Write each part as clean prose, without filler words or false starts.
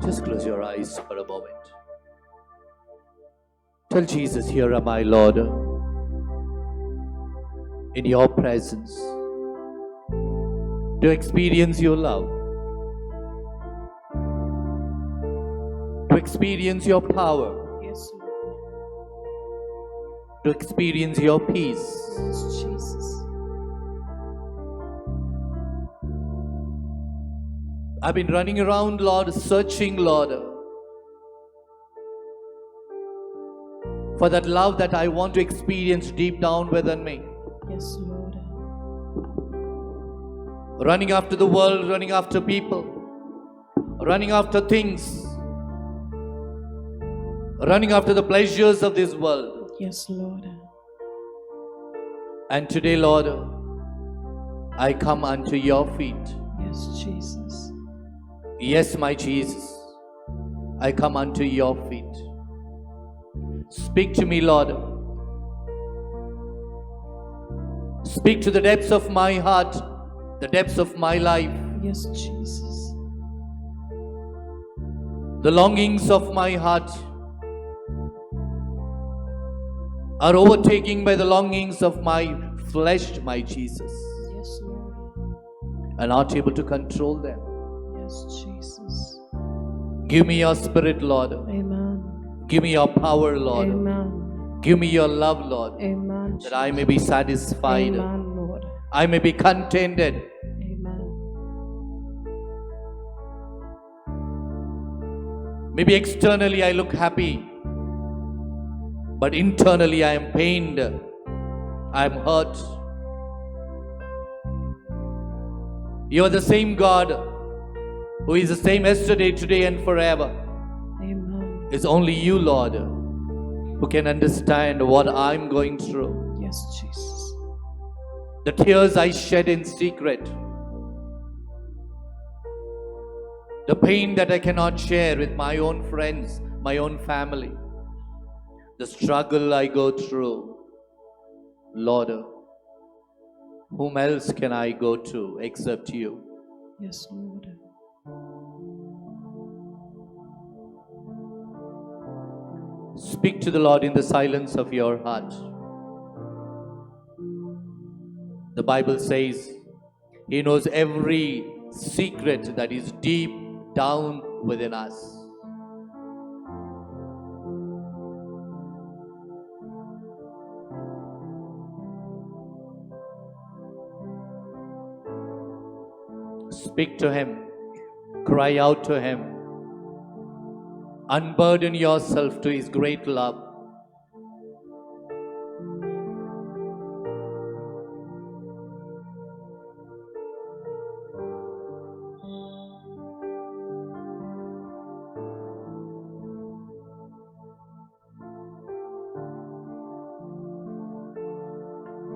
Just close your eyes for a moment. Tell Jesus, here am I, Lord, in your presence, to experience your love, to experience your power, Yes, Lord. to experience your peace. Yes, Jesus. I've been running around, Lord, searching, Lord, for that love that I want to experience deep down within me. Yes, Lord. Running after the world, running after people, running after things, running after the pleasures of this world. Yes, Lord. And today, Lord, I come unto your feet. Yes, Jesus. Yes, my Jesus, I come unto your feet. Speak to me, Lord. Speak to the depths of my heart, the depths of my life, Yes, Jesus. the longings of my heart are overtaken by the longings of my flesh, my Jesus. Yes, Lord. I'm not able to control them. Yes, Jesus. Give me your spirit, Lord. Amen. Give me your power, Lord. Amen. Give me your love, Lord, Amen. that I may be satisfied. Amen, Lord. I may be contented. Amen. Maybe externally I look happy, but internally I am pained. I am hurt. You are the same God who is the same yesterday, today, and forever. Amen. It's only you, Lord, who can understand what I'm going through. Yes, Jesus. The tears I shed in secret, the pain that I cannot share with my own friends, my own family, the struggle I go through. Lord, whom else can I go to except you? Yes, Lord. Speak to the Lord in the silence of your heart. The Bible says He knows every secret that is deep down within us. Speak to Him, cry out to Him, unburden yourself to His great love.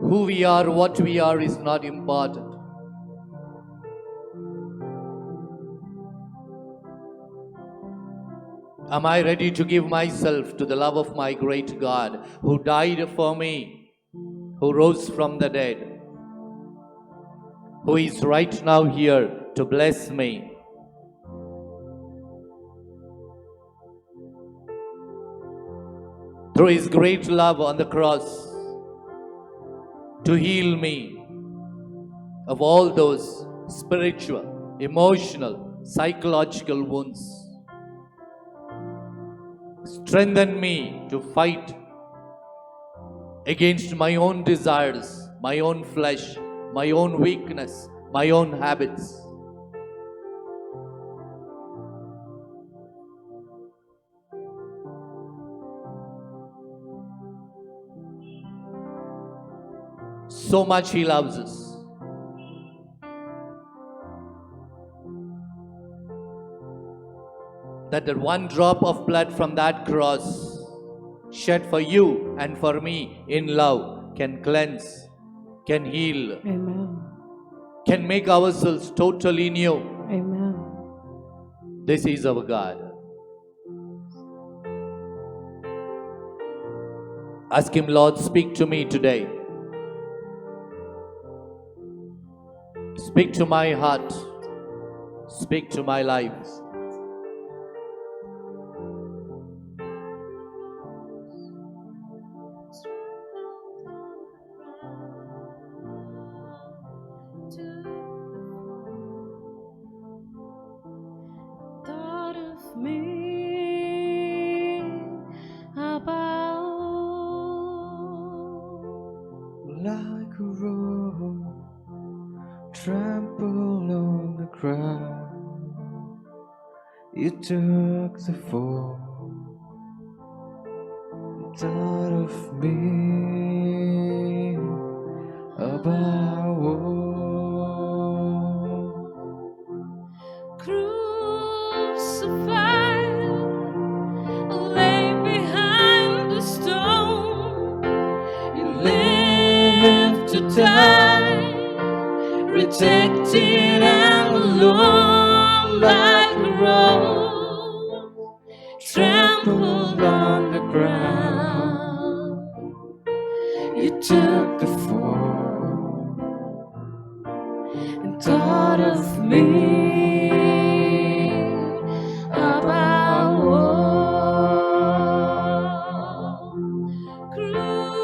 Who we are, what we are is not important. Am I ready to give myself to the love of my great God who died for me, who rose from the dead, who is right now here to bless me? Through His great love on the cross, to heal me of all those spiritual, emotional, psychological wounds. Strengthen me to fight against my own desires, my own flesh, my own weakness, my own habits. So much He loves us. That the one drop of blood from that cross shed for you and for me in love can cleanse, can heal, Amen. can make ourselves totally new. Amen. This is our God. Ask Him, Lord, speak to me today. Speak to my heart. Speak to my life. You took the fall and thought of me above all. Crucified, lay behind the stone. You lived to die, rejected and alone, like a rose trampled on the ground. You took The fall and thought of me above all. Crucified,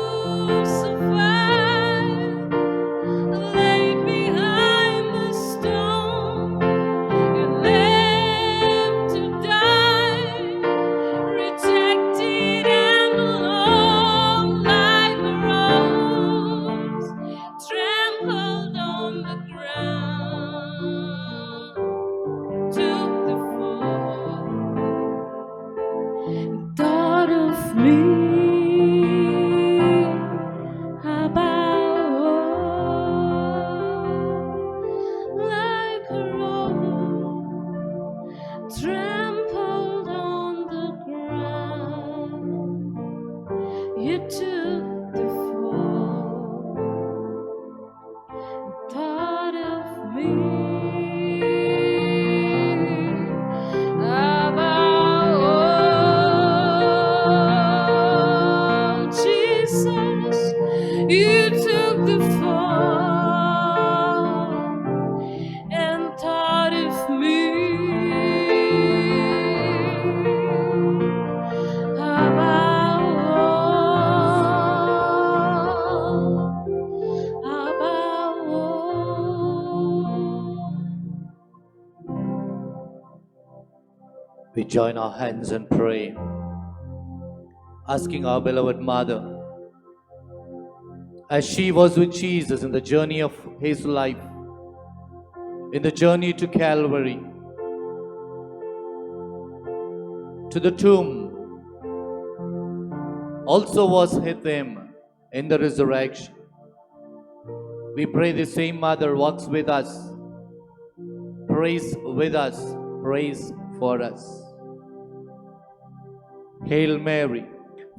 laid behind the stone. You lived to die, rejected and alone, like a rose trampled on the ground. Took the fall, thought of me about like a rose trampled on the ground. You took the fall, thought of me about Jesus. You took the fall and thought of me We join our hands and pray, asking our beloved Mother, as she was with Jesus in the journey of his life, in the journey to Calvary, to the tomb, also was with him in the resurrection. We pray the same Mother walks with us, prays with us, prays for us. Hail Mary,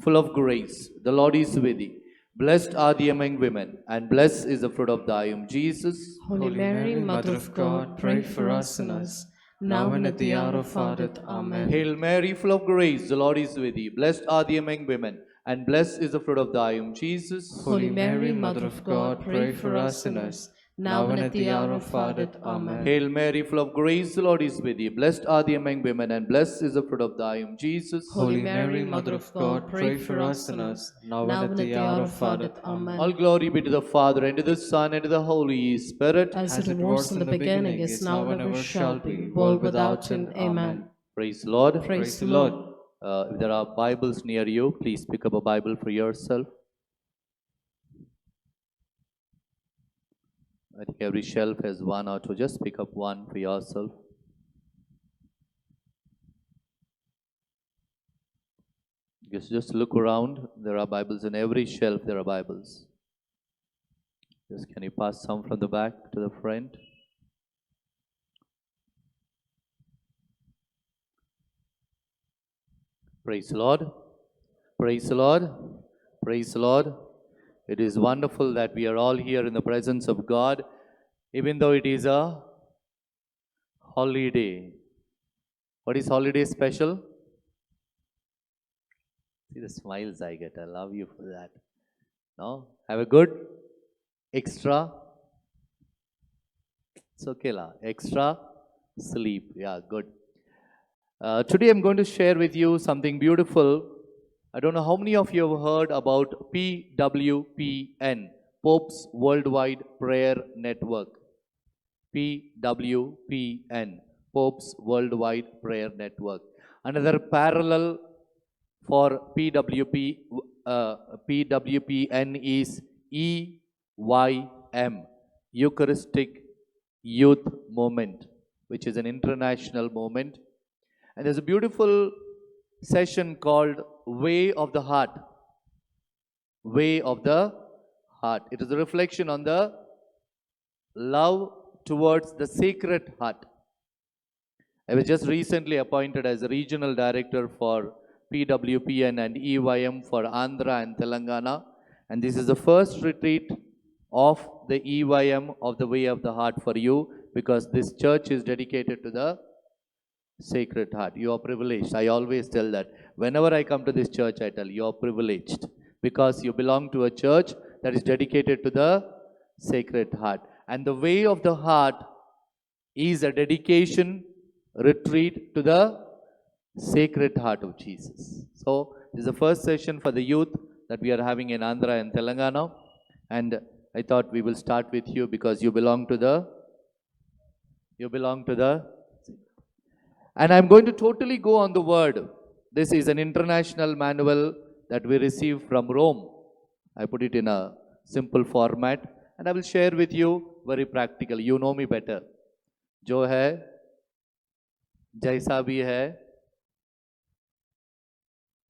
full of grace, the Lord is with thee. Blessed are thee among women, and blessed is the fruit of thy womb, Jesus. Holy Mary, Mother of God, pray for us sinners, now and at the hour of our death. Amen. Hail Mary, full of grace, the Lord is with thee. Blessed are thee among women, and blessed is the fruit of thy womb, Jesus. Holy Mary, Mother of God, pray for us sinners, now and at the hour of our death. Amen. Hail Mary, full of grace, the Lord is with thee. Blessed are thee among women, and blessed is the fruit of thy womb, Jesus. Holy Mary, Mother of God, pray for us sinners, now and at the hour of our death. Amen. All glory be to the Father, and to the Son, and to the Holy Spirit. As it was in the beginning, is now, and ever shall be, world without end. Amen. Praise the Lord. Praise the Lord. If there are Bibles near you, please pick up a Bible for yourself. I think every shelf has one or two. Just pick up one for yourself. Just look around. There are Bibles in every shelf. There are Bibles. Just can you pass some from the back to the front? Praise the Lord. Praise the Lord. Praise the Lord. It is wonderful that we are all here in the presence of God, even though it is a holiday. What is holiday special? See the smiles I get. I love you for that. No? Have a good extra. It's okay, la. Extra sleep. Yeah, good. Today I'm going to share with you something beautiful. I don't know how many of you have heard about PWPN, Pope's Worldwide Prayer Network. PWPN, Pope's Worldwide Prayer Network. Another parallel for PWPN is EYM, Eucharistic Youth Movement, which is an international movement. And there's a beautiful session called Way of the Heart. Way of the Heart. It is a reflection on the love towards the Sacred Heart. I was just recently appointed as a regional director for PWPN and EYM for Andhra and Telangana. And this is the first retreat of the EYM of the Way of the Heart for you, because this church is dedicated to the Sacred Heart. You are privileged. I always tell that. Whenever I come to this church, I tell you are privileged because you belong to a church that is dedicated to the Sacred Heart. And the Way of the Heart is a dedication retreat to the Sacred Heart of Jesus. So this is the first session for the youth that we are having in Andhra and Telangana. And I thought we will start with you because you belong to the and I'm going to totally go on the word. This is an international manual that we received from Rome. I put it in a simple format and I will share with you very practical. You know me better. जो है, जैसा भी है,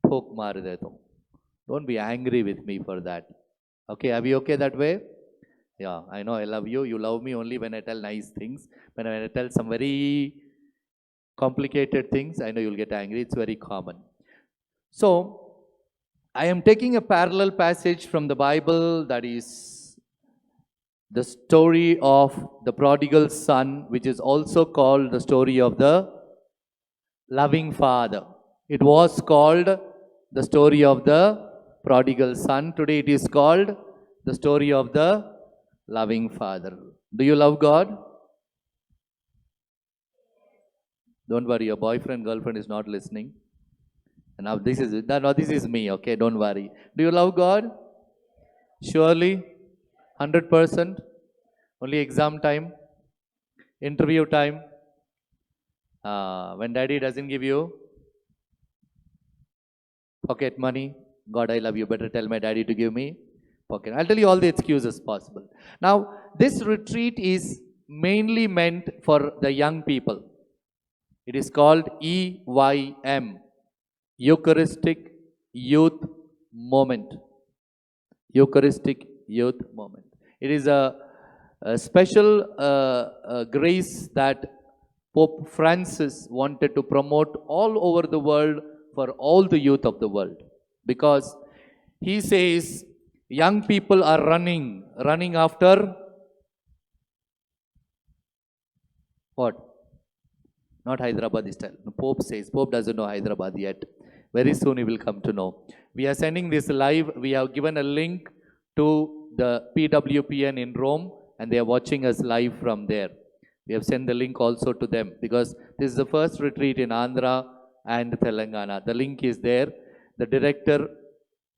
ठोक मार देता हूँ. Don't be angry with me for that. Okay, are we okay that way? Yeah, I know I love you. You love me only when I tell nice things. When I tell some very complicated things, I know you'll get angry. It's very common. So, I am taking a parallel passage from the Bible, that is the story of the prodigal son, which is also called the story of the loving father. It was called the story of the prodigal son. Today it is called the story of the loving father. Do you love God? Don't worry, your boyfriend, girlfriend is not listening. And now this is me, okay? Don't worry. Do you love God? Surely, 100%. Only exam time, interview time. When daddy doesn't give you pocket money, God, I love you. Better tell my daddy to give me pocket. I'll tell you all the excuses possible. Now, this retreat is mainly meant for the young people. It is called EYM, Eucharistic Youth Moment. Eucharistic Youth Moment. It is a special grace that Pope Francis wanted to promote all over the world for all the youth of the world. Because he says young people are running after what? Not Hyderabad style. No, Pope says. Pope doesn't know Hyderabad yet. Very soon he will come to know. We are sending this live. We have given a link to the PWPN in Rome and they are watching us live from there. We have sent the link also to them because this is the first retreat in Andhra and Telangana. The link is there. The director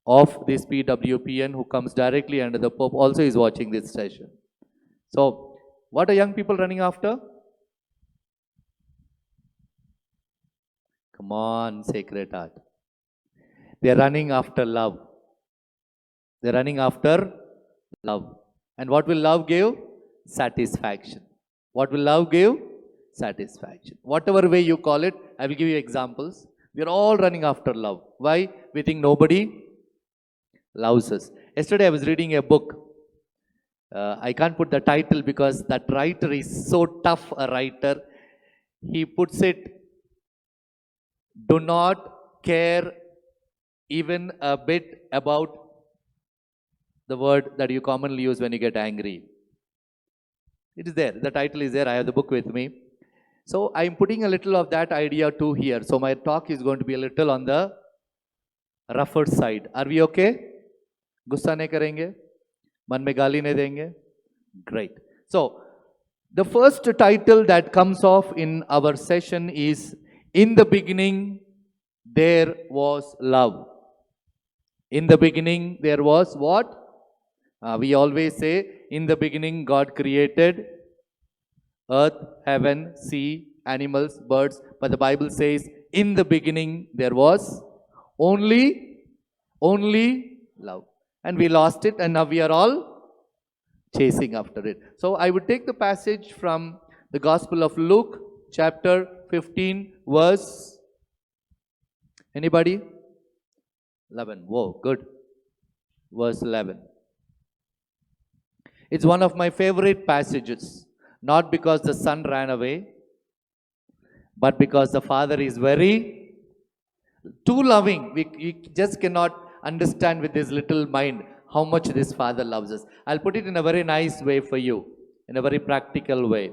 of this PWPN who comes directly under the Pope also is watching this session. So, what are young people running after? Come on, Sacred Heart. They are running after love. They are running after love. And what will love give? Satisfaction. What will love give? Satisfaction. Whatever way you call it, I will give you examples. We are all running after love. Why? We think nobody loves us. Yesterday I was reading a book. I can't put the title because that writer is so tough a writer. He puts it, do not care even a bit about the word that you commonly use when you get angry. It is there. The title is there. I have the book with me. So I am putting a little of that idea too here. So my talk is going to be a little on the rougher side. Are we okay? गुस्सा नहीं करेंगे? मन में गाली नहीं देंगे? Great. So the first title that comes off in our session is In the beginning there was love. In the beginning there was what? We always say in the beginning God created earth, heaven, sea, animals, birds. But the Bible says in the beginning there was only love. And we lost it and now we are all chasing after it. So I would take the passage from the Gospel of Luke chapter 15 verse Anybody? 11. Whoa, good. Verse 11. It's one of my favorite passages. Not because the son ran away, but because the father is very too loving. We just cannot understand with this little mind how much this father loves us. I'll put it in a very nice way for you, in a very practical way.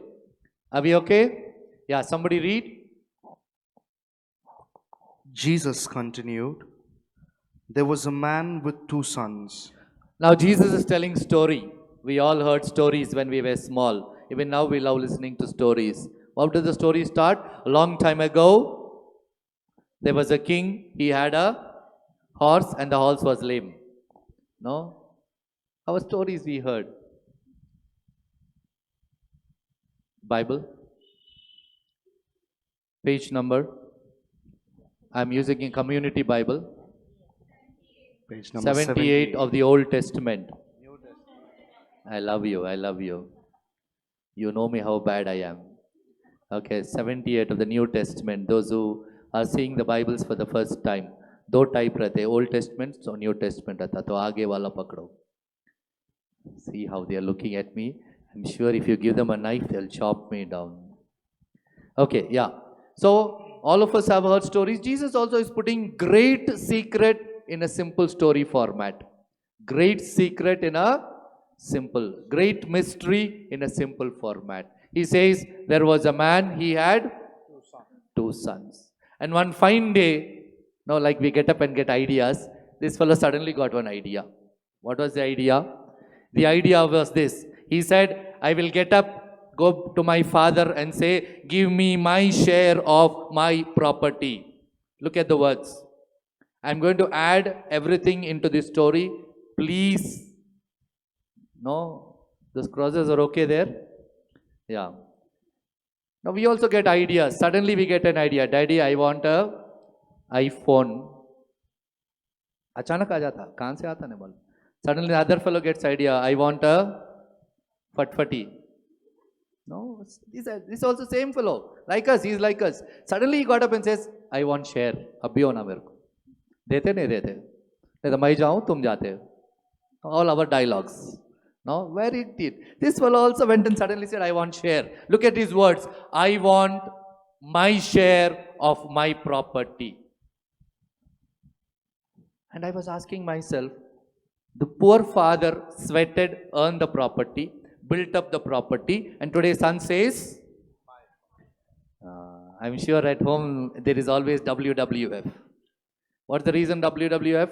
Are we okay? Yeah, somebody read. Jesus continued, "There was a man with two sons. Now Jesus is telling story. We all heard stories when we were small. Even now we love listening to stories. How does the story start? A long time ago, there was a king. He had a horse and the horse was lame. No? Our stories we heard. Bible. Page number. I'm using a community Bible. Page number 78 of the Old Testament. I love you. I love you. You know me how bad I am. Okay, 78 of the New Testament. Those who are seeing the Bibles for the first time. दो type रहते हैं, old testament और new testament रहता, तो आगे वाला पकड़ो. See how they are looking at me. I'm sure if you give them a knife, they'll chop me down. Okay, yeah. So all of us have heard stories. Jesus also is putting great secret in a simple story format. Great secret in a simple, great mystery in a simple format. He says there was a man, he had two sons. And one fine day, no, like we get up and get ideas, this fellow suddenly got one idea. What was the idea? The idea was this. He said, I will get up, go to my father and say, give me my share of my property. Look at the words. I'm going to add everything into this story. Please. No? Those crosses are okay there? Yeah. Now we also get ideas. Suddenly we get an idea. Daddy, I want a iPhone. अचानक आ जाता, कहाँ से आता नहीं मालूम. Suddenly the other fellow gets idea. I want a fatfati. No, this also same fellow. Like us, he's like us. Suddenly he got up and says, I want share. अभी होना मेरे को. देते नहीं देते. नहीं तो मैं जाऊँ तुम जाते. All our dialogues. No, where it did. This fellow also went and suddenly said, I want share. Look at his words. I want my share of my property. And I was asking myself, the poor father sweated, earned the property, built up the property, and today son says, I'm sure at home there is always WWF. What's the reason WWF?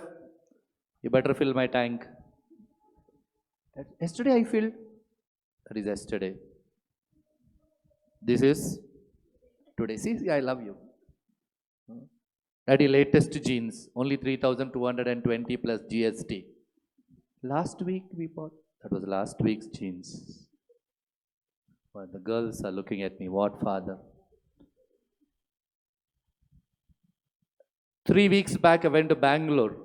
You better fill my tank. Yesterday I filled. That is yesterday. This is today. See, I love you. Daddy, latest jeans, only 3,220 plus GST. Last week we bought, that was last week's jeans. Well, the girls are looking at me, what father? 3 weeks back I went to Bangalore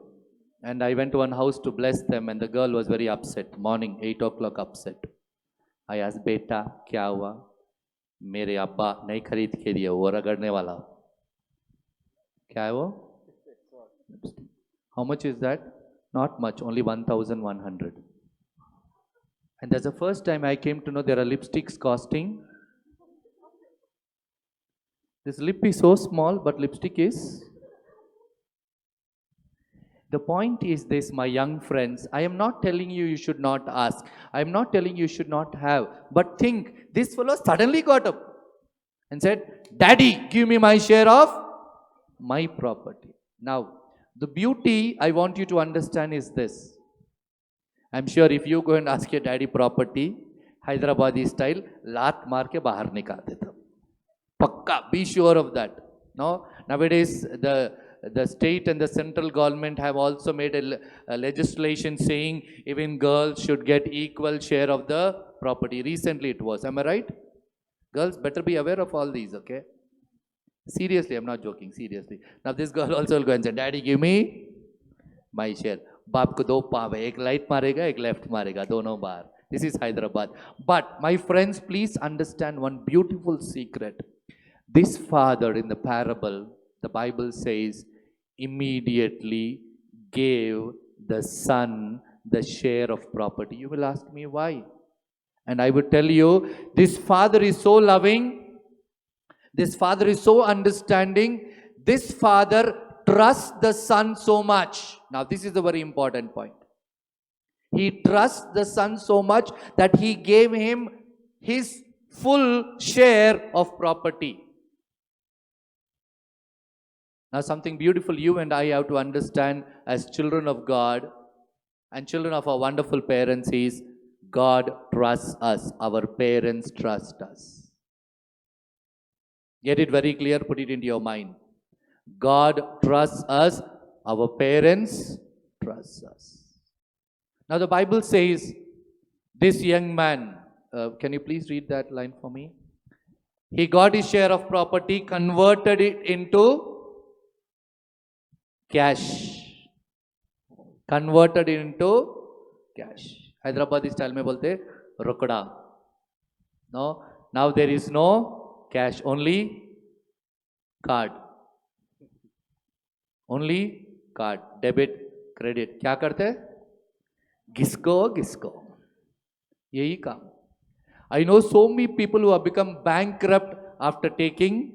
and I went to one house to bless them and the girl was very upset, morning 8 o'clock upset. I asked, beta, kya hua? मेरे अब्बा नहीं खरीद के दिया, वो रगड़ने वाला. क्या है वो? How much is that? Not much, only 1,100. And that's the first time I came to know there are lipsticks costing. This lip is so small, but lipstick is. The point is this, my young friends. I am not telling you should not ask. I am not telling you should not have. But think, this fellow suddenly got up and said, Daddy, give me my share of my property. Now, the beauty I want you to understand is this. I'm sure if you go and ask your daddy property, Hyderabadi style, laat maar ke bahar nikal deta. Pakka, be sure of that. No, nowadays the state and the central government have also made a legislation saying even girls should get equal share of the property. Recently it was. Am I right? Girls better be aware of all these. Okay. Seriously, I'm not joking, seriously. Now this girl also will go and say, Daddy, give me my share. बाप को दो पाव है, एक light मारेगा, एक left मारेगा, दोनों बार. This is Hyderabad. But my friends, please understand one beautiful secret. This father in the parable, the Bible says, immediately gave the son the share of property. You will ask me why. And I would tell you, this father is so loving, this father is so understanding, this father trusts the son so much. Now, this is a very important point. He trusts the son so much that he gave him his full share of property. Now, something beautiful you and I have to understand as children of God and children of our wonderful parents is God trusts us. Our parents trust us. Get it very clear, put it into your mind. God trusts us. Our parents trust us. Now, the Bible says, this young man, can you please read that line for me? He got his share of property, converted it into cash. Converted it into cash. Hyderabadi style में बोलते रोकड़ा. No, now there is no cash, only card. Only card, debit, credit. क्या करते? घिसको घिसको. यही काम. I know so many people who have become bankrupt after taking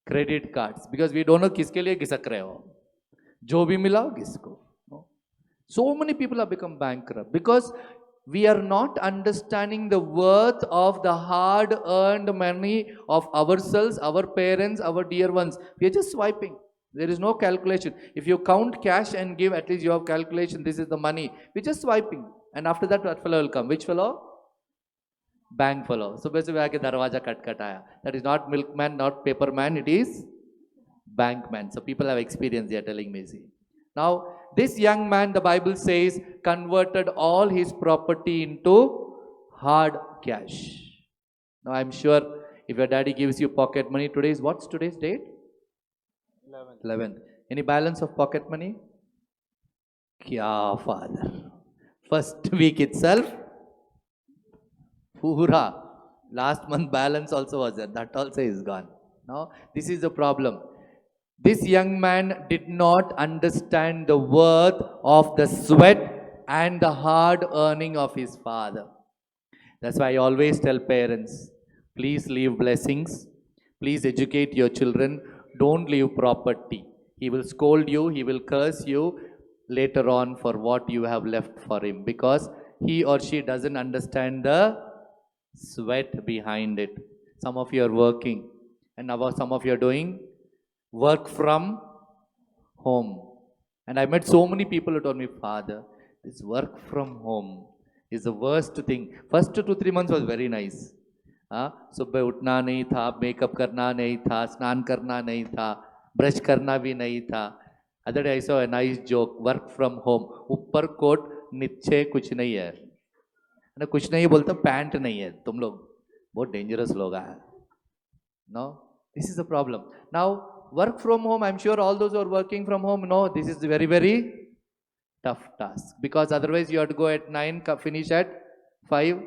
credit cards because we don't know किसके लिए घिसक रहे हो. जो भी मिला घिसको. So many people have become bankrupt because we are not understanding the worth of the hard earned money of ourselves, our parents, our dear ones. We are just swiping. There is no calculation. If you count cash and give, at least you have calculation. This is the money. We're just swiping. And after that, what fellow will come? Which fellow? Bank fellow. So basically, आके दरवाजा cut आया. That is not milkman, not paperman. It is bankman. So people have experience. They are telling me. See. Now, this young man, the Bible says, converted all his property into hard cash. Now, I'm sure if your daddy gives you pocket money, what's today's date? 11th. Any balance of pocket money? Kya, father? First week itself, pura. Last month balance also was there. That also is gone. Now, this is the problem. This young man did not understand the worth of the sweat and the hard earning of his father. That's why I always tell parents, please leave blessings. Please educate your children. Don't leave property. He will scold you. He will curse you later on for what you have left for him because he or she doesn't understand the sweat behind it. Some of you are working and now some of you are doing work from home. And I met so many people who told me, Father, this work from home is the worst thing. First 2-3 months was very nice. सुबह उठना नहीं था, makeup करना नहीं था, स्नान करना नहीं था, ब्रश करना भी नहीं था. Other day I saw a nice joke, work from home. ऊपर कोट नीचे कुछ नहीं है. ना कुछ नहीं बोलता पैंट नहीं है. तुम लोग बहुत डेंजरस लोग हैं. No, this is the problem. Now, work from home, I'm sure all those who are working from home know this is a very, very tough task. Because otherwise you have to go at 9, finish at 5,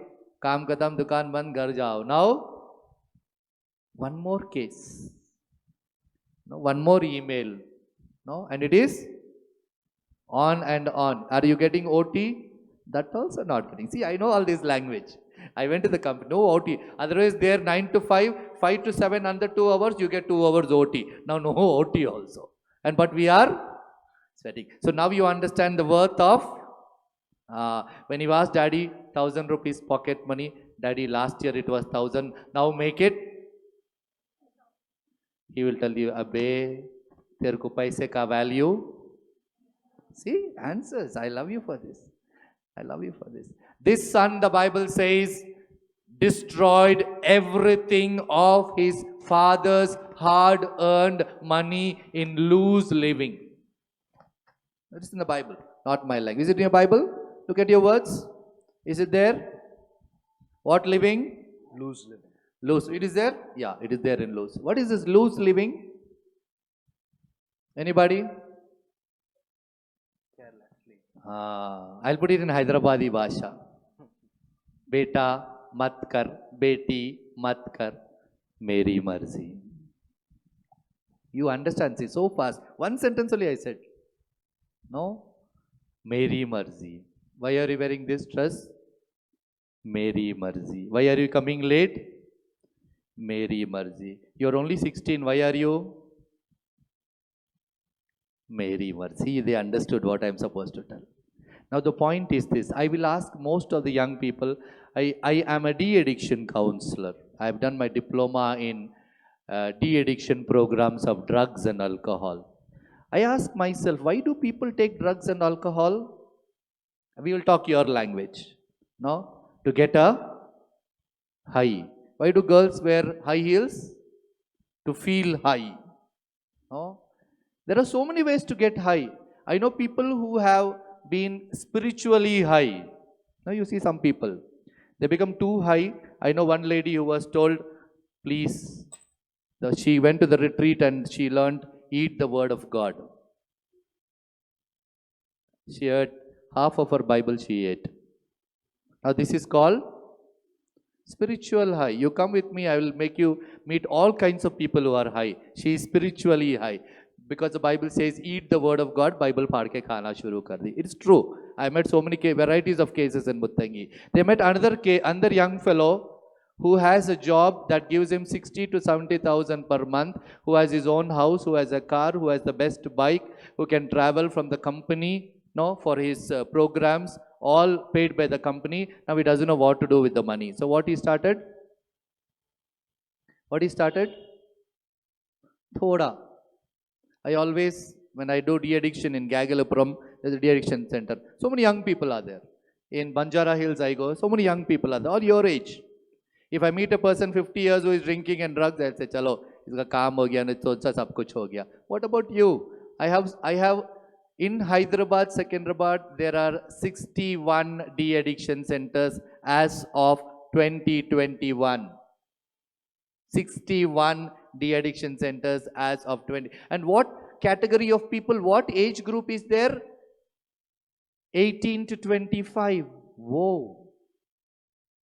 काम खत्म, दुकान बंद, घर जाओ. Now, one more case. No, one more email. No, and it is on and on. Are you getting OT? That also not getting. See, I know all this language. I went to the company, no OT. Otherwise, there 9 to 5, 5 to 7, under 2 hours, you get 2 hours OT. Now, no OT also. And but we are sweating. So now you understand the worth of, when you ask daddy, 1,000 rupees pocket money, daddy, last year it was 1,000, now make it. He will tell you, Abbe, tere ko paise ka value. See, answers. I love you for this. I love you for this. This son, the Bible says, destroyed everything of his father's hard-earned money in loose living. That is in the Bible, not my language. Is it in your Bible? Look at your words. Is it there? What living? Loose living. Loose. It is there? Yeah, it is there in loose. What is this loose living? Anybody? I'll put it in Hyderabadi Bhasha. Beta mat kar, beti mat kar, meri marzi. You understand, see, so fast. One sentence only I said. No? Meri marzi. Why are you wearing this dress? Meri marzi. Why are you coming late? Meri marzi. You're only 16. Why are you? Meri marzi. They understood what I'm supposed to tell. Now the point is this. I will ask most of the young people. I am a de-addiction counselor. I have done my diploma in de-addiction programs of drugs and alcohol. I ask myself, why do people take drugs and alcohol? We will talk your language. No? To get a high. Why do girls wear high heels? To feel high. No? There are so many ways to get high. I know people who have been spiritually high. Now you see some people, they become too high. I know one lady who was told, please, she went to the retreat and she learned, eat the word of God. She ate half of her Bible, she ate. Now this is called spiritual high. You come with me, I will make you meet all kinds of people who are high. She is spiritually high. Because the Bible says, eat the word of God, Bible paad ke khana shuru kar di. It's true. I met so many varieties of cases in Muttangi. They met another young fellow who has a job that gives him 60 to 70,000 per month, who has his own house, who has a car, who has the best bike, who can travel from the company, no, for his programs, all paid by the company. Now he doesn't know what to do with the money. So what he started? Thoda. I always, when I do de-addiction in Gagalapuram, there's a de-addiction center. So many young people are there. In Banjara Hills I go, so many young people are there, all your age. If I meet a person 50 years who is drinking and drugs, I'll say, chalo, iska kaam ho gaya, nahi sab kuch ho gaya. What about you? I have in Hyderabad, Secunderabad, there are 61 de-addiction centers as of 2021. 61 de-addiction centers as of 20. And what category of people, what age group is there? 18 to 25. Whoa.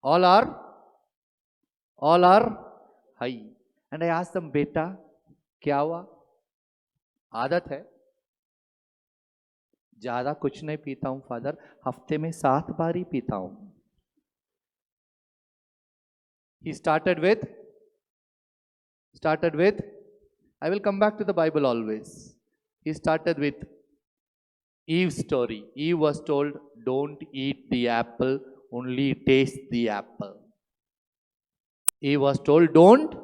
All are high. And I asked them, beta, kya hua? आदत है, ज्यादा कुछ नहीं पीता हूं father, हफ्ते में 7 बार ही पीता हूं. He started with, I will come back to the Bible always. He started with Eve's story. Eve was told, don't eat the apple, only taste the apple. Eve was told, don't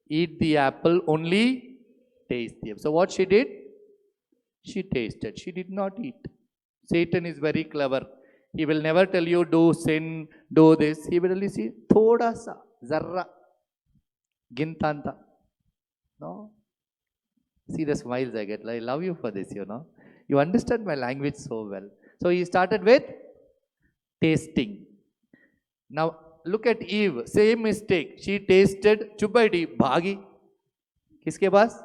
eat the apple, only taste the apple. So what she did? She tasted. She did not eat. Satan is very clever. He will never tell you, do sin, do this. He will only say, thoda sa, zarra, gintanta. No? See the smiles I get. I love you for this, you know. You understand my language so well. So he started with tasting. Now look at Eve. Same mistake. She tasted, chupaidi, bhagi. Kiske paas?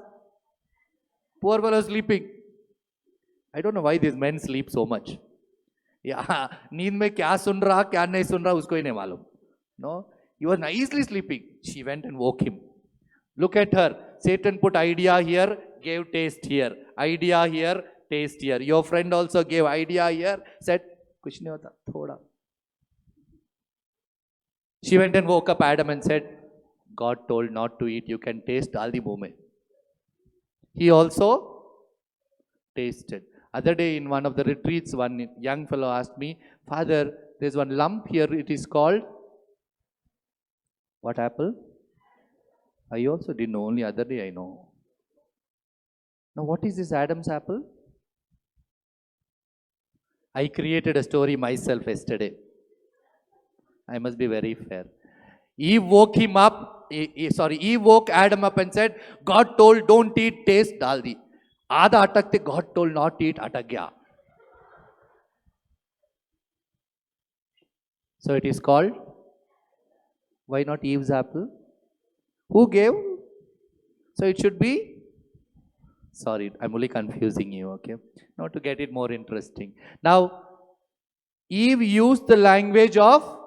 Poor fellow sleeping. I don't know why these men sleep so much. Yeah, नींद में क्या सुन रहा क्या नहीं सुन रहा उसको ही नहीं मालूम. No, he was nicely sleeping. She went and woke him. Look at her. Satan put idea here, gave taste here. Idea here, taste here. Your friend also gave idea here, said, कुछ नहीं होता, थोड़ा. She went and woke up Adam and said, God told not to eat. You can taste all the moment. He also tasted. Other day in one of the retreats, one young fellow asked me, Father, there's one lump here. It is called what apple? I also didn't know. Only other day I know. Now what is this Adam's apple? I created a story myself yesterday. I must be very fair. Eve woke him up. Eve woke Adam up and said, God told don't eat, taste daldi. आधा अटकते God told not eat, अटक गया. So it is called, why not Eve's apple? Who gave? So it should be, sorry, I'm only confusing you, okay? Now to get it more interesting. Now, Eve used the language of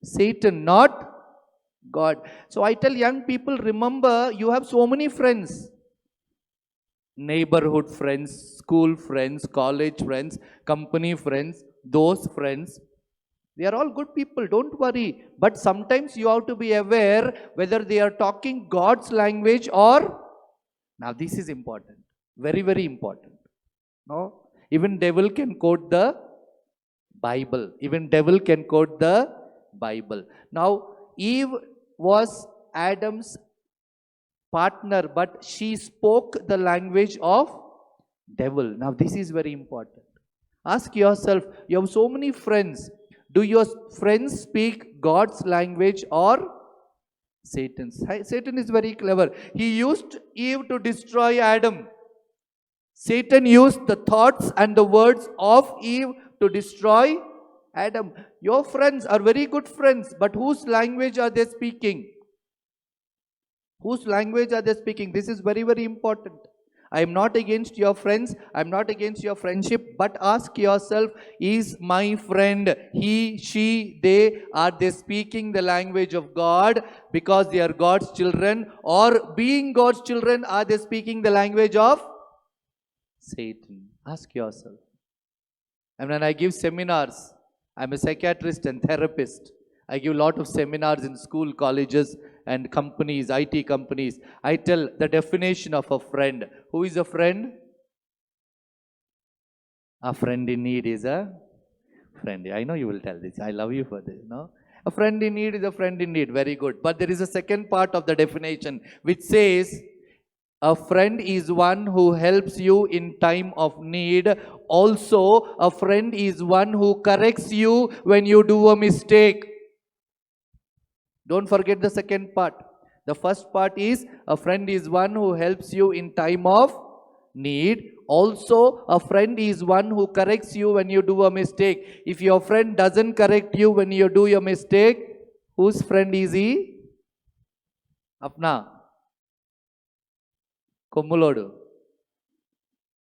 Satan, not God. So I tell young people, remember, you have so many friends. neighborhood friends, school friends, college friends, company friends, those friends. They are all good people, don't worry. But sometimes you have to be aware whether they are talking God's language or. Now, this is important. Very, very important. No? Even devil can quote the Bible. Even devil can quote the Bible. Now, Eve was Adam's partner, but she spoke the language of devil. Now, this is very important. Ask yourself, you have so many friends. Do your friends speak God's language or Satan's? Satan is very clever. He used Eve to destroy Adam. Satan used the thoughts and the words of Eve to destroy Adam. Your friends are very good friends, but whose language are they speaking? Whose language are they speaking? This is very, very important. I am not against your friends. I am not against your friendship. But ask yourself, is my friend, he, she, are they speaking the language of God because they are God's children? Or being God's children, are they speaking the language of Satan? Ask yourself. And when I give seminars, I'm a psychiatrist and therapist. I give a lot of seminars in school, colleges, and companies, IT companies. I tell the definition of a friend. Who is a friend? A friend in need is a friend. I know you will tell this. I love you for this. No? A friend in need is a friend in need. Very good. But there is a second part of the definition which says, a friend is one who helps you in time of need. Also, a friend is one who corrects you when you do a mistake. Don't forget the second part. The first part is, a friend is one who helps you in time of need. Also, a friend is one who corrects you when you do a mistake. If your friend doesn't correct you when you do your mistake, whose friend is he? Apna. Kommulodu.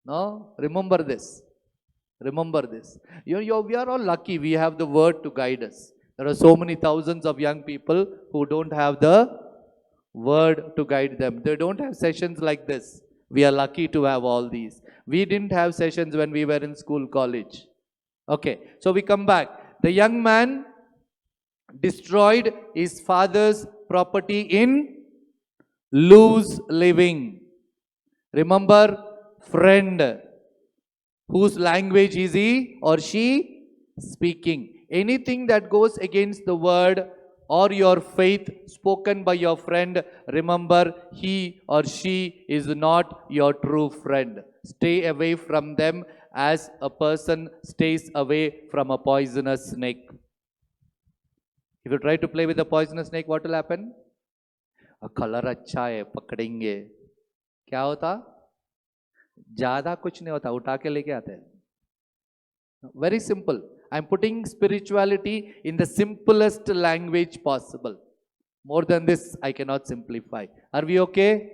No? Remember this. Remember this. We are all lucky we have the word to guide us. There are so many thousands of young people who don't have the word to guide them. They don't have sessions like this. We are lucky to have all these. We didn't have sessions when we were in school, college. Okay, so we come back. The young man destroyed his father's property in loose living. Remember, friend. Whose language is he or she speaking? Anything that goes against the word or your faith spoken by your friend, remember, he or she is not your true friend. Stay away from them as a person stays away from a poisonous snake. If you try to play with a poisonous snake, what will happen? A color अच्छा है, पकड़ेंगे. क्या होता? ज़्यादा कुछ नहीं होता, उठा के लेके आते हैं. Very simple. I'm putting spirituality in the simplest language possible. More than this, I cannot simplify. Are we okay?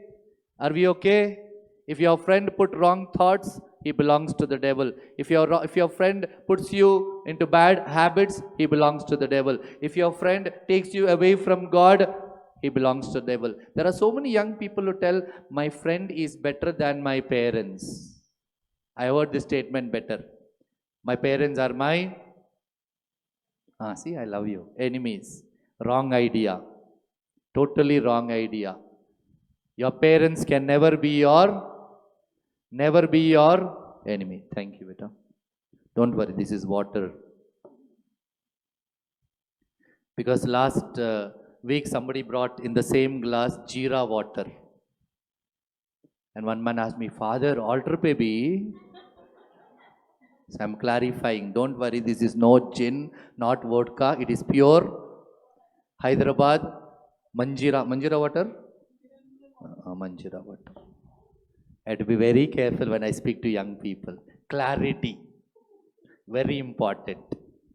Are we okay? If your friend put wrong thoughts, he belongs to the devil. If your friend puts you into bad habits, he belongs to the devil. If your friend takes you away from God, he belongs to the devil. There are so many young people who tell, my friend is better than my parents. I heard this statement better. My parents are my, see, I love you, enemies. Wrong idea. Totally wrong idea. Your parents can never be your enemy. Thank you, beta. Don't worry, this is water. Because last week somebody brought in the same glass jeera water. And one man asked me, Father, altar pe bhi? So I'm clarifying. Don't worry, this is no gin, not vodka. It is pure Hyderabad Manjira water. Manjira water. I have to be very careful when I speak to young people. Clarity, very important.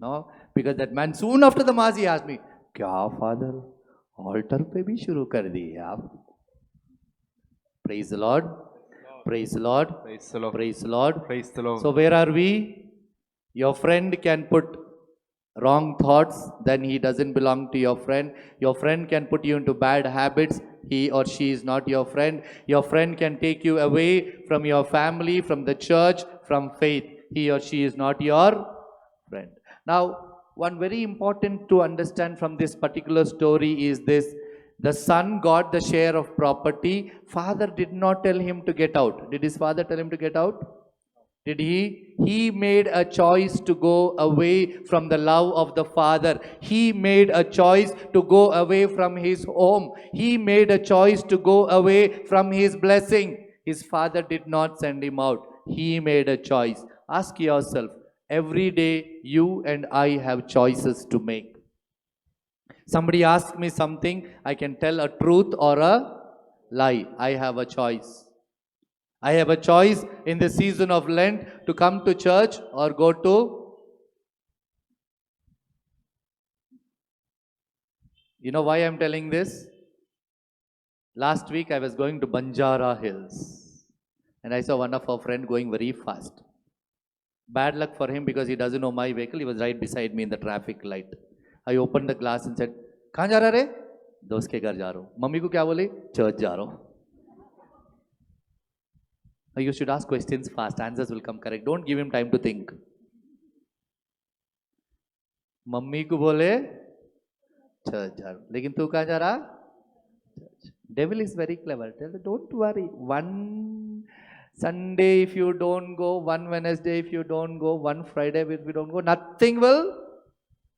No, because that man soon after the mass he asked me, "Kya father? Altar pe bhi shuru kar diye aap?" Praise the Lord. Praise the Lord. Praise the Lord. Praise the Lord. Praise the Lord. So where are we? Your friend can put wrong thoughts, then he doesn't belong to your friend. Your friend can put you into bad habits, he or she is not your friend. Your friend can take you away from your family, from the church, from faith. He or she is not your friend. Now, one very important to understand from this particular story is this: the son got the share of property. Father did not tell him to get out. Did his father tell him to get out? Did he? He made a choice to go away from the love of the Father. He made a choice to go away from his home. He made a choice to go away from his blessing. His father did not send him out. He made a choice. Ask yourself, every day you and I have choices to make. Somebody asks me something, I can tell a truth or a lie. I have a choice. I have a choice in the season of Lent to come to church or go to. You know why I'm telling this? Last week I was going to Banjara Hills and I saw one of our friend going very fast. Bad luck for him because he doesn't know my vehicle. He was right beside me in the traffic light. I opened the glass and said, "कहाँ जा रहा रे?" दोस्त के घर जा रहा हूँ. मम्मी को क्या बोले? चर्च जा रहा हूँ. You should ask questions fast. Answers will come correct. Don't give him time to think. Mummy को बोले चर्च जा रहा, लेकिन तू कहाँ जा रहा? Church. Devil is very clever. Tell him, don't worry. One Sunday if you don't go, one Wednesday if you don't go, one Friday if you don't go, nothing will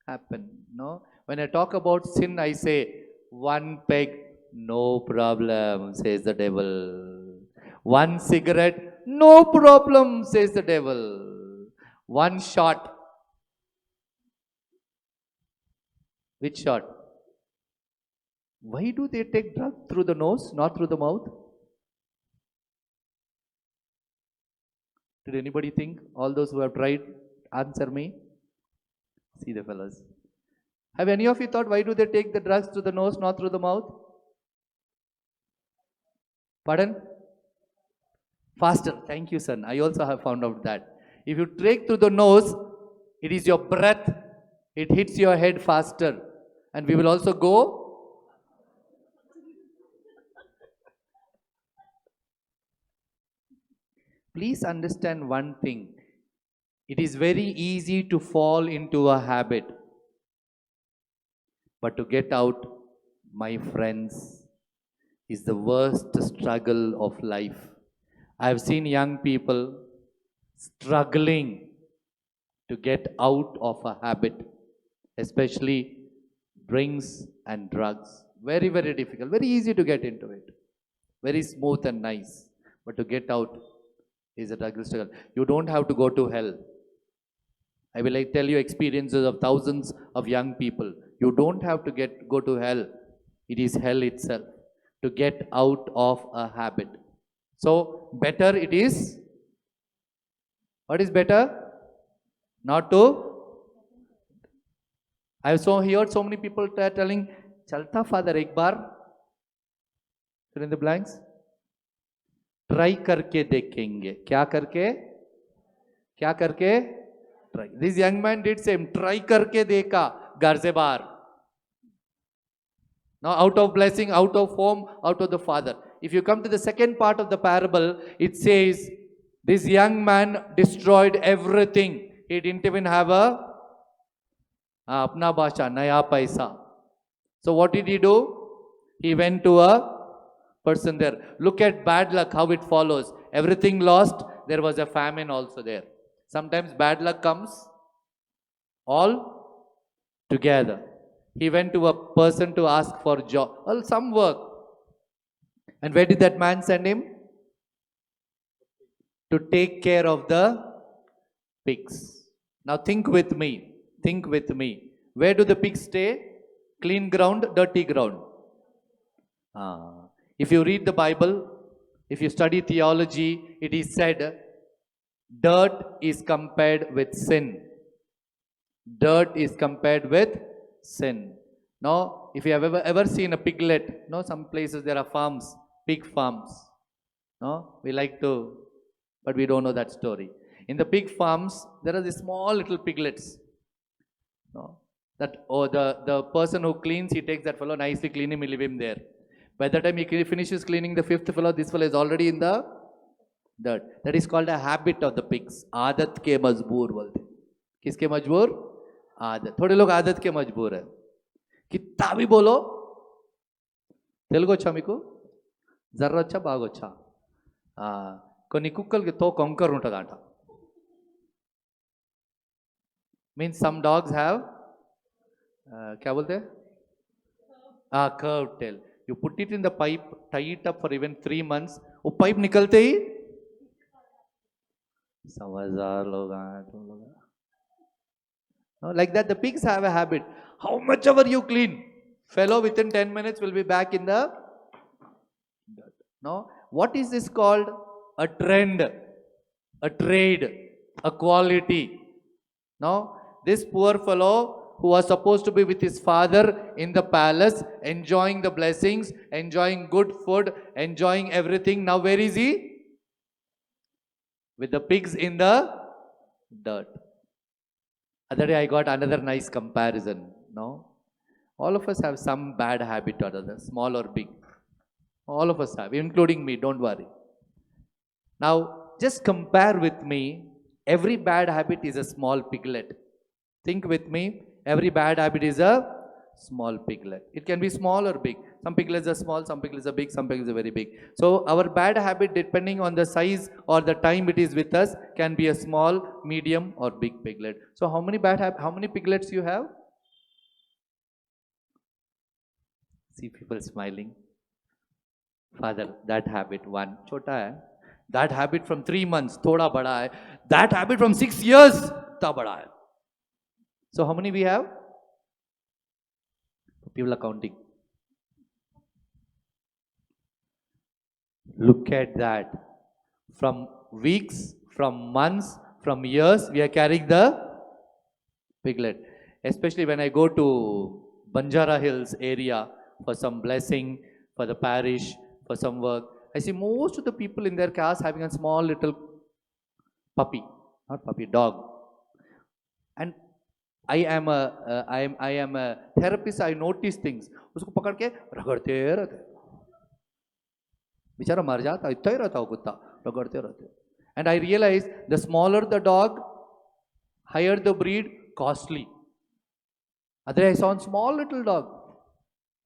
happen. No. When I talk about sin, I say one peg, no problem, says the devil. One cigarette, no problem, says the devil. One shot. Which shot? Why do they take drug through the nose, not through the mouth? Did anybody think? All those who have tried, answer me. See the fellas. Have any of you thought, why do they take the drugs through the nose, not through the mouth? Pardon? Faster. Thank you, son. I also have found out that. If you take through the nose, it is your breath. It hits your head faster. And we will also go. Please understand one thing. It is very easy to fall into a habit. But to get out, my friends, is the worst struggle of life. I have seen young people struggling to get out of a habit, especially drinks and drugs. Very, very difficult. Very easy to get into it. Very smooth and nice. But to get out is a struggle. You don't have to go to hell. I will tell you experiences of thousands of young people. You don't have to go to hell. It is hell itself to get out of a habit. So better it is. What is better? Not to. I have heard so many people telling, "Chalta father ek bar." Fill in the blanks. Try करके देखेंगे. क्या करके? क्या करके? Try. This young man did same. Try करके देखा घर से बाहर. Now out of blessing, out of home, out of the father. If you come to the second part of the parable, it says this young man destroyed everything. He didn't even have a apna basha, naya paisa. So what did he do? He went to a person there. Look at bad luck, how it follows. Everything lost, there was a famine also there. Sometimes bad luck comes all together. He went to a person to ask for job, well, some work. And where did that man send him? To take care of the pigs. Now think with me. Think with me. Where do the pigs stay? Clean ground, dirty ground. If you read the Bible, if you study theology, it is said dirt is compared with sin. Dirt is compared with sin. Now, if you have ever seen a piglet, some places there are farms, pig farms. No, we like to, but we don't know that story. In the pig farms, there are these small little piglets. No, that the person who cleans, he takes that fellow nicely, clean him, he leave him there. By the time he finishes cleaning the fifth fellow, this fellow is already in the dirt. That is called a habit of the pigs. आदत के मजबूर बोलते. किसके मजबूर? आदत. थोड़े लोग आदत के मजबूर है. कितना भी बोलो, తెలుగు వచ్చా మీకు? జర్ర వచ్చా బాగొచ్చా? కొన్ని కుక్కలకి తో కొంకర్ ఉంటుందంట. Means some dogs have क्या बोलते हैं? Curved tail. You put it in the pipe, tie it up for even 3 months. वो पाइप निकलते ही समझदार लोग हैं तुम लोग. No, like that the pigs have a habit. How much ever you clean, fellow within 10 minutes will be back in the dirt. No, what is this called? A trend, a trade, a quality. No, this poor fellow who was supposed to be with his father in the palace, enjoying the blessings, enjoying good food, enjoying everything. Now where is he? With the pigs in the dirt. Other day I got another nice comparison. No, all of us have some bad habit or other, small or big. All of us have, including me. Don't worry. Now just compare with me. Every bad habit is a small piglet. Think with me. Every bad habit is a small piglet. It can be small or big. Some piglets are small, some piglets are big, some piglets are very big. So our bad habit, depending on the size or the time it is with us, can be a small, medium or big piglet. So how many piglets you have? See people smiling. Father, that habit one, chota hai. That habit from 3 months, thoda bada hai. That habit from 6 years, ta bada hai. So how many we have? People are counting. Look at that. From weeks, from months, from years, we are carrying the piglet. Especially when I go to Banjara Hills area for some blessing, for the parish, for some work, I see most of the people in their cars having a small little puppy, not puppy, dog. And I am a therapist. I notice things. उसको पकड़ के रगड़ते रहते. बेचारा मर जाता, इतना ही रहता वो कुत्ता, रगड़ते रहते. And I realize the smaller the dog, higher the breed, costly. Otherwise, I saw a small little dog,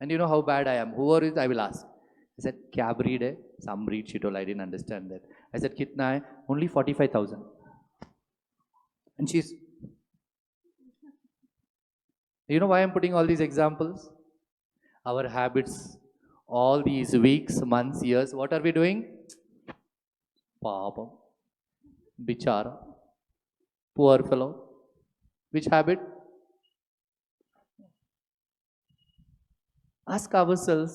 and you know how bad I am. Whoever is, I will ask. I said, "क्या breed है?" Some breed. She told, I didn't understand that. I said, "कितना है?" Only 45,000. And she's. You know why I'm putting all these examples? Our habits, all these weeks, months, years, what are we doing? Papa, bichara, poor fellow. Which habit? Ask ourselves,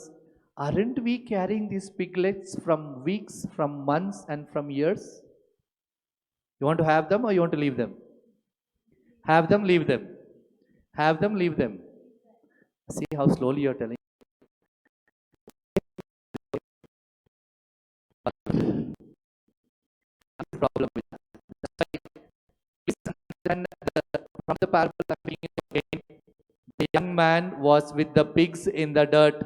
aren't we carrying these piglets from weeks, from months, and from years? You want to have them or you want to leave them? Have them, leave them. Have them, leave them. See how slowly you're telling. Problem with that. From the parable I'm being explained, the young man was with the pigs in the dirt.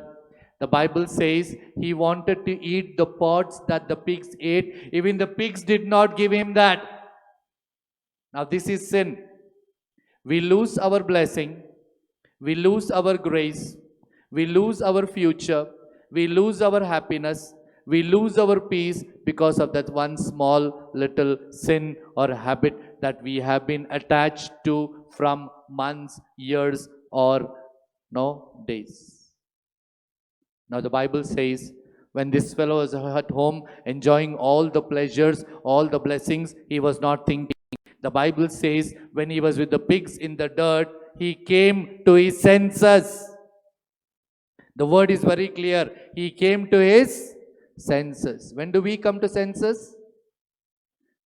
The Bible says he wanted to eat the pods that the pigs ate. Even the pigs did not give him that. Now this is sin. We lose our blessing, we lose our grace, we lose our future, we lose our happiness, we lose our peace because of that one small little sin or habit that we have been attached to from months, years, or days. Now the Bible says when this fellow was at home enjoying all the pleasures, all the blessings, he was not thinking. The Bible says when he was with the pigs in the dirt, he came to his senses. The word is very clear. He came to his senses. When do we come to senses?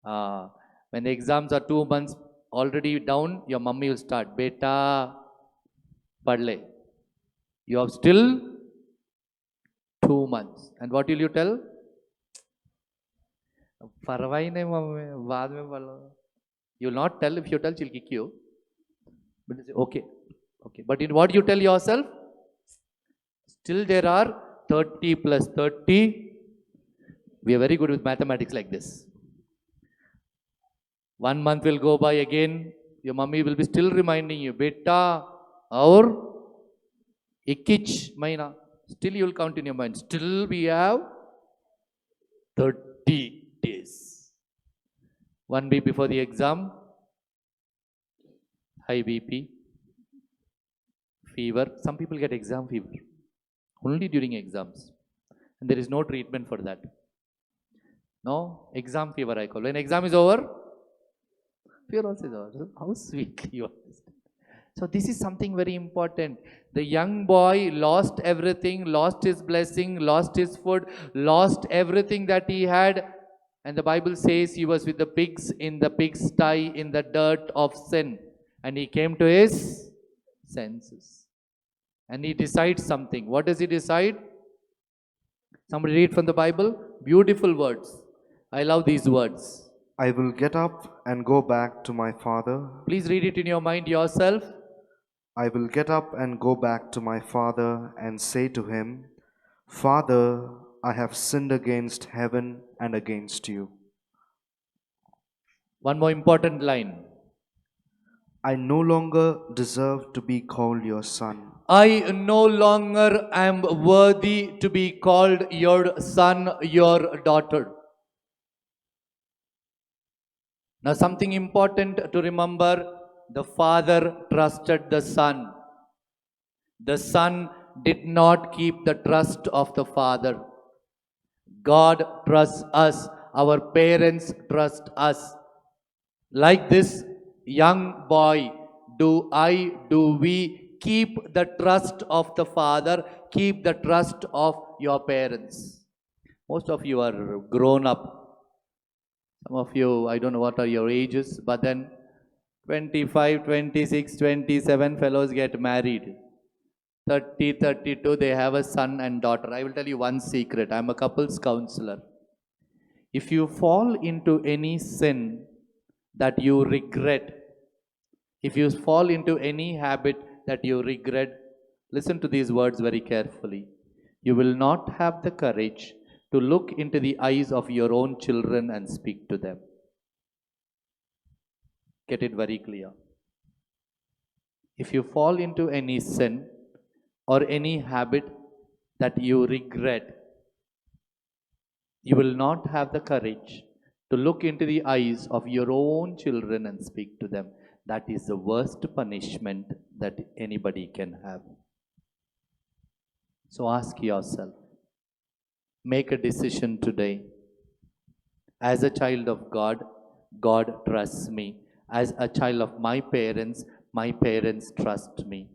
When the exams are 2 months already down, your mummy will start, Beta, padle. You have still 2 months. And what will you tell? Parwai nahi mummy, baad mein pad lo. You will not tell. If you tell, she'll kick you. But you say, okay. But in what you tell yourself? Still there are 30 plus 30. We are very good with mathematics like this. 1 month will go by again. Your mummy will be still reminding you, beta, or ikkich, maina. Still you will count in your mind. Still we have 30 days. 1 week before the exam, high BP, fever. Some people get exam fever only during exams, and there is no treatment for that. No, exam fever I call. When exam is over, fever also is over. How sweet you are. So this is something very important. The young boy lost everything, lost his blessing, lost his food, lost everything that he had. And the Bible says he was with the pigs in the pigsty in the dirt of sin. And he came to his senses. And he decides something. What does he decide? Somebody read from the Bible. Beautiful words. I love these words. I will get up and go back to my father. Please read it in your mind yourself. I will get up and go back to my father and say to him, Father, I have sinned against heaven and against you. One more important line. I no longer deserve to be called your son. I no longer am worthy to be called your son, your daughter. Now, something important to remember, the father trusted the son. The son did not keep the trust of the father. God trusts us. Our parents trust us. Like this young boy, do we keep the trust of the father, keep the trust of your parents? Most of you are grown up. Some of you, I don't know what are your ages, but then 25, 26, 27 fellows get married. 30, 32, they have a son and daughter. I will tell you one secret. I'm a couples counselor. If you fall into any sin that you regret, if you fall into any habit that you regret, listen to these words very carefully. You will not have the courage to look into the eyes of your own children and speak to them. Get it very clear. If you fall into any sin or any habit that you regret, you will not have the courage to look into the eyes of your own children and speak to them. That is the worst punishment that anybody can have. So ask yourself, make a decision today. As a child of God, God trusts me. As a child of my parents trust me.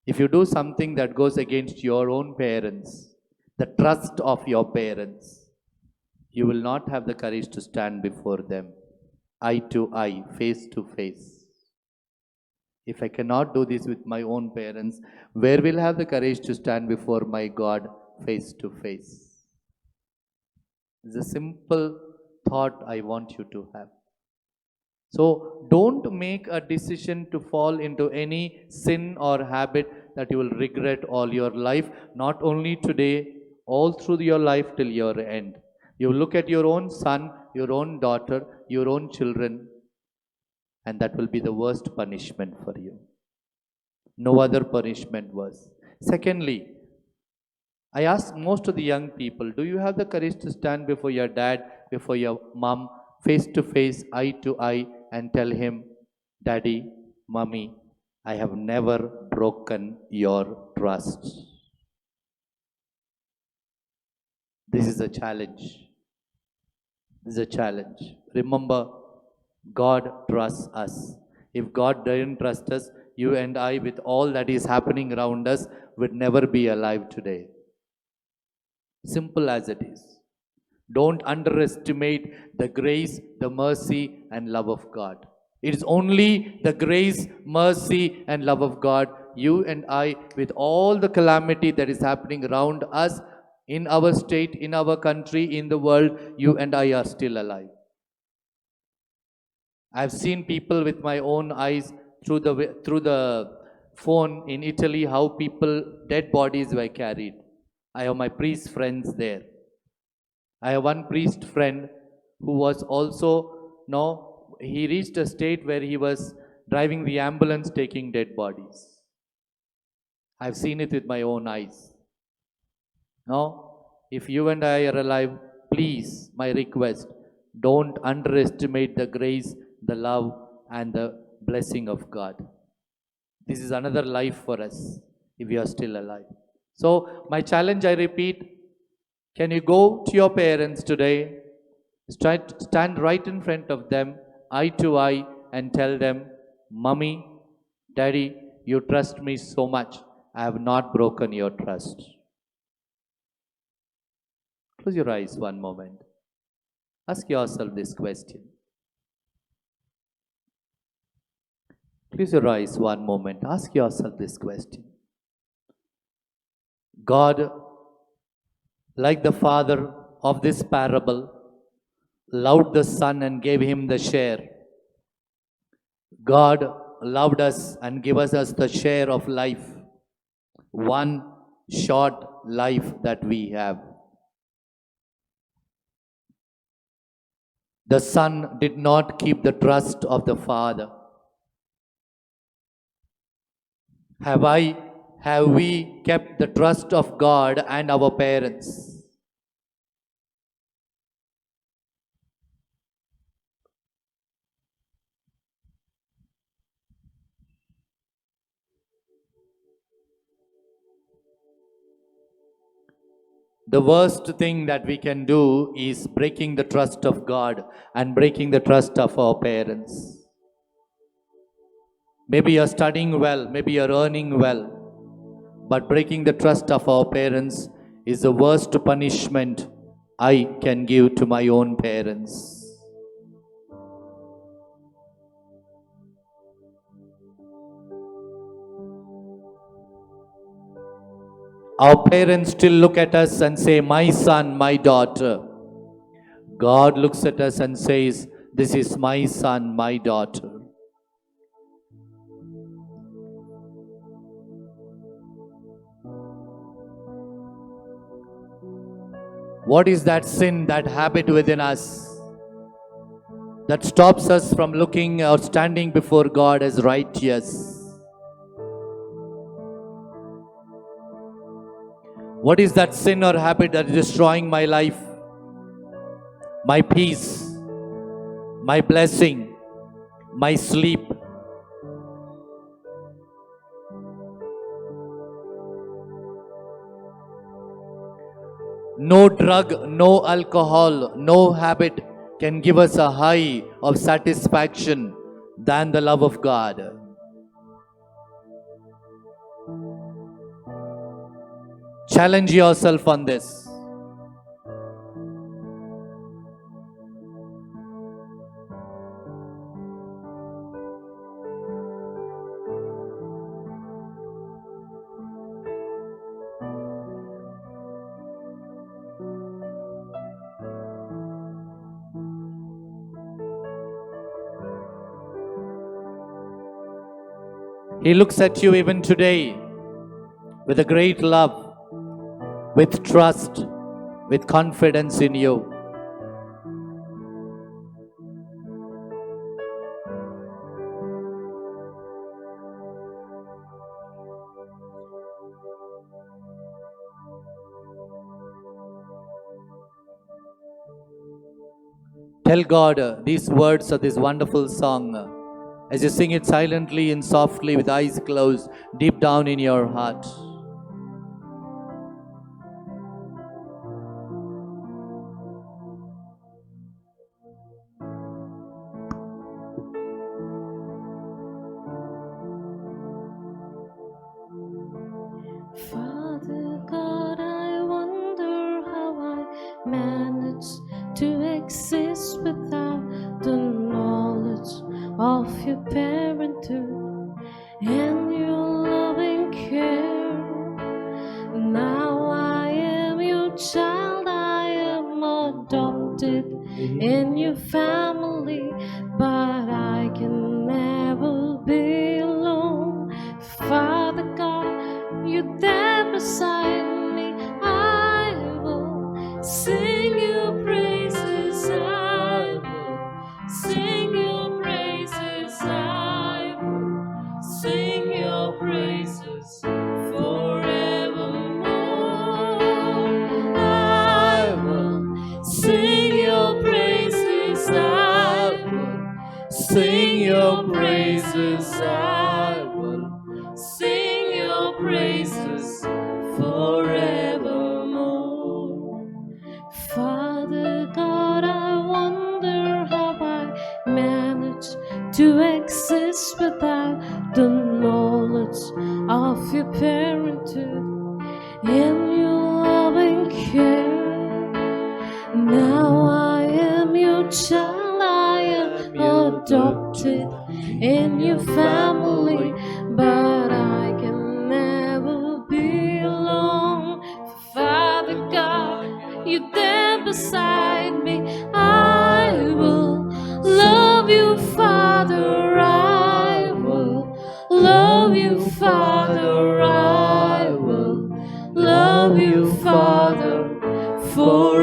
If you do something that goes against your own parents, the trust of your parents, you will not have the courage to stand before them, eye to eye, face to face. If I cannot do this with my own parents, where will I have the courage to stand before my God face to face? It's a simple thought I want you to have. So don't make a decision to fall into any sin or habit that you will regret all your life, not only today, all through your life till your end. You look at your own son, your own daughter, your own children, and that will be the worst punishment for you. No other punishment worse. Secondly, I ask most of the young people, do you have the courage to stand before your dad, before your mom, face to face, eye to eye, and tell him, Daddy, Mommy, I have never broken your trust? This is a challenge. This is a challenge. Remember, God trusts us. If God didn't trust us, you and I, with all that is happening around us, would never be alive today. Simple as it is. Don't underestimate the grace, the mercy, and love of God. It is only the grace, mercy, and love of God, you and I, with all the calamity that is happening around us, in our state, in our country, in the world, you and I are still alive. I've seen people with my own eyes through the phone in Italy, how people, dead bodies were carried. I have my priest friends there. I have one priest friend who was also, no, he reached a state where he was driving the ambulance taking dead bodies. I've seen it with my own eyes. No, if you and I are alive, please, my request, don't underestimate the grace, the love, and the blessing of God. This is another life for us if you are still alive. So, my challenge, I repeat, can you go to your parents today, stand right in front of them, eye to eye, and tell them, Mummy, Daddy, you trust me so much. I have not broken your trust. Close your eyes one moment. Ask yourself this question. Close your eyes one moment. Ask yourself this question. God, like the father of this parable, loved the son and gave him the share. God loved us and gave us the share of life. One short life that we have. The son did not keep the trust of the father. Have we kept the trust of God and our parents? The worst thing that we can do is breaking the trust of God and breaking the trust of our parents. Maybe you're studying well, maybe you're earning well, but breaking the trust of our parents is the worst punishment I can give to my own parents. Our parents still look at us and say, my son, my daughter. God looks at us and says, this is my son, my daughter. What is that sin, that habit within us that stops us from looking or standing before God as righteous? What is that sin or habit that is destroying my life, my peace, my blessing, my sleep? No drug, no alcohol, no habit can give us a high of satisfaction than the love of God. Challenge yourself on this. He looks at you even today with a great love, with trust, with confidence in you. Tell God these words of this wonderful song as you sing it silently and softly with eyes closed, deep down in your heart. Father God, I wonder how I managed to exist without the knowledge of your parenthood and your loving care. Now I am your child, I am adopted in your family, but I can never be alone. Father God, you're there beside me. I sing your praises. I will sing your praises forevermore. Father God, I wonder how I managed to exist without the knowledge of your parenthood and your loving care. Now I am your child, I am adopted in your family, but I can never be alone. Father God, you're there beside me. I will love you, Father. I will love you, Father. I will love you, Father, forevermore.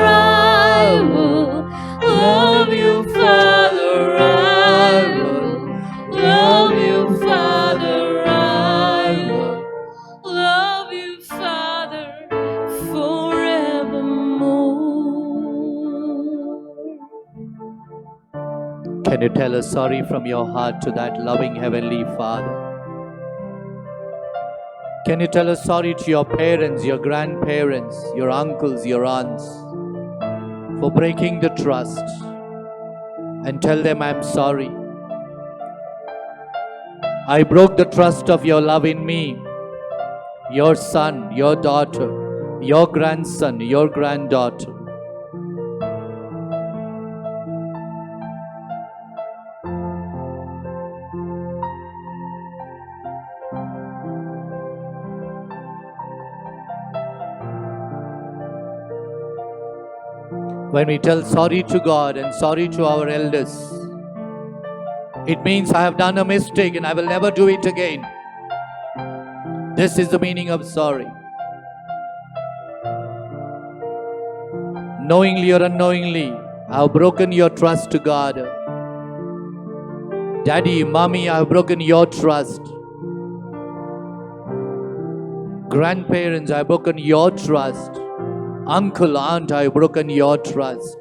I will love you, Father. I will love you, Father. I will love you, Father, forevermore. Can you tell a sorry from your heart to that loving Heavenly Father? Can you tell a sorry to your parents, your grandparents, your uncles, your aunts for breaking the trust, and tell them, I'm sorry. I broke the trust of your love in me, your son, your daughter, your grandson, your granddaughter. When we tell sorry to God and sorry to our elders, it means I have done a mistake and I will never do it again. This is the meaning of sorry. Knowingly or unknowingly, I have broken your trust to God. Daddy, mommy, I have broken your trust. Grandparents, I have broken your trust. Uncle, aunt, I have broken your trust.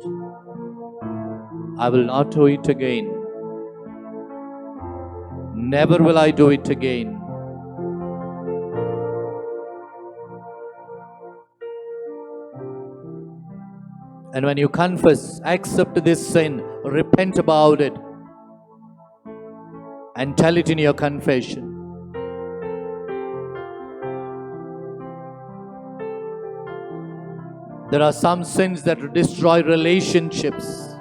I will not do it again. Never will I do it again. And when you confess, accept this sin, repent about it, and tell it in your confession. There are some sins that destroy relationships,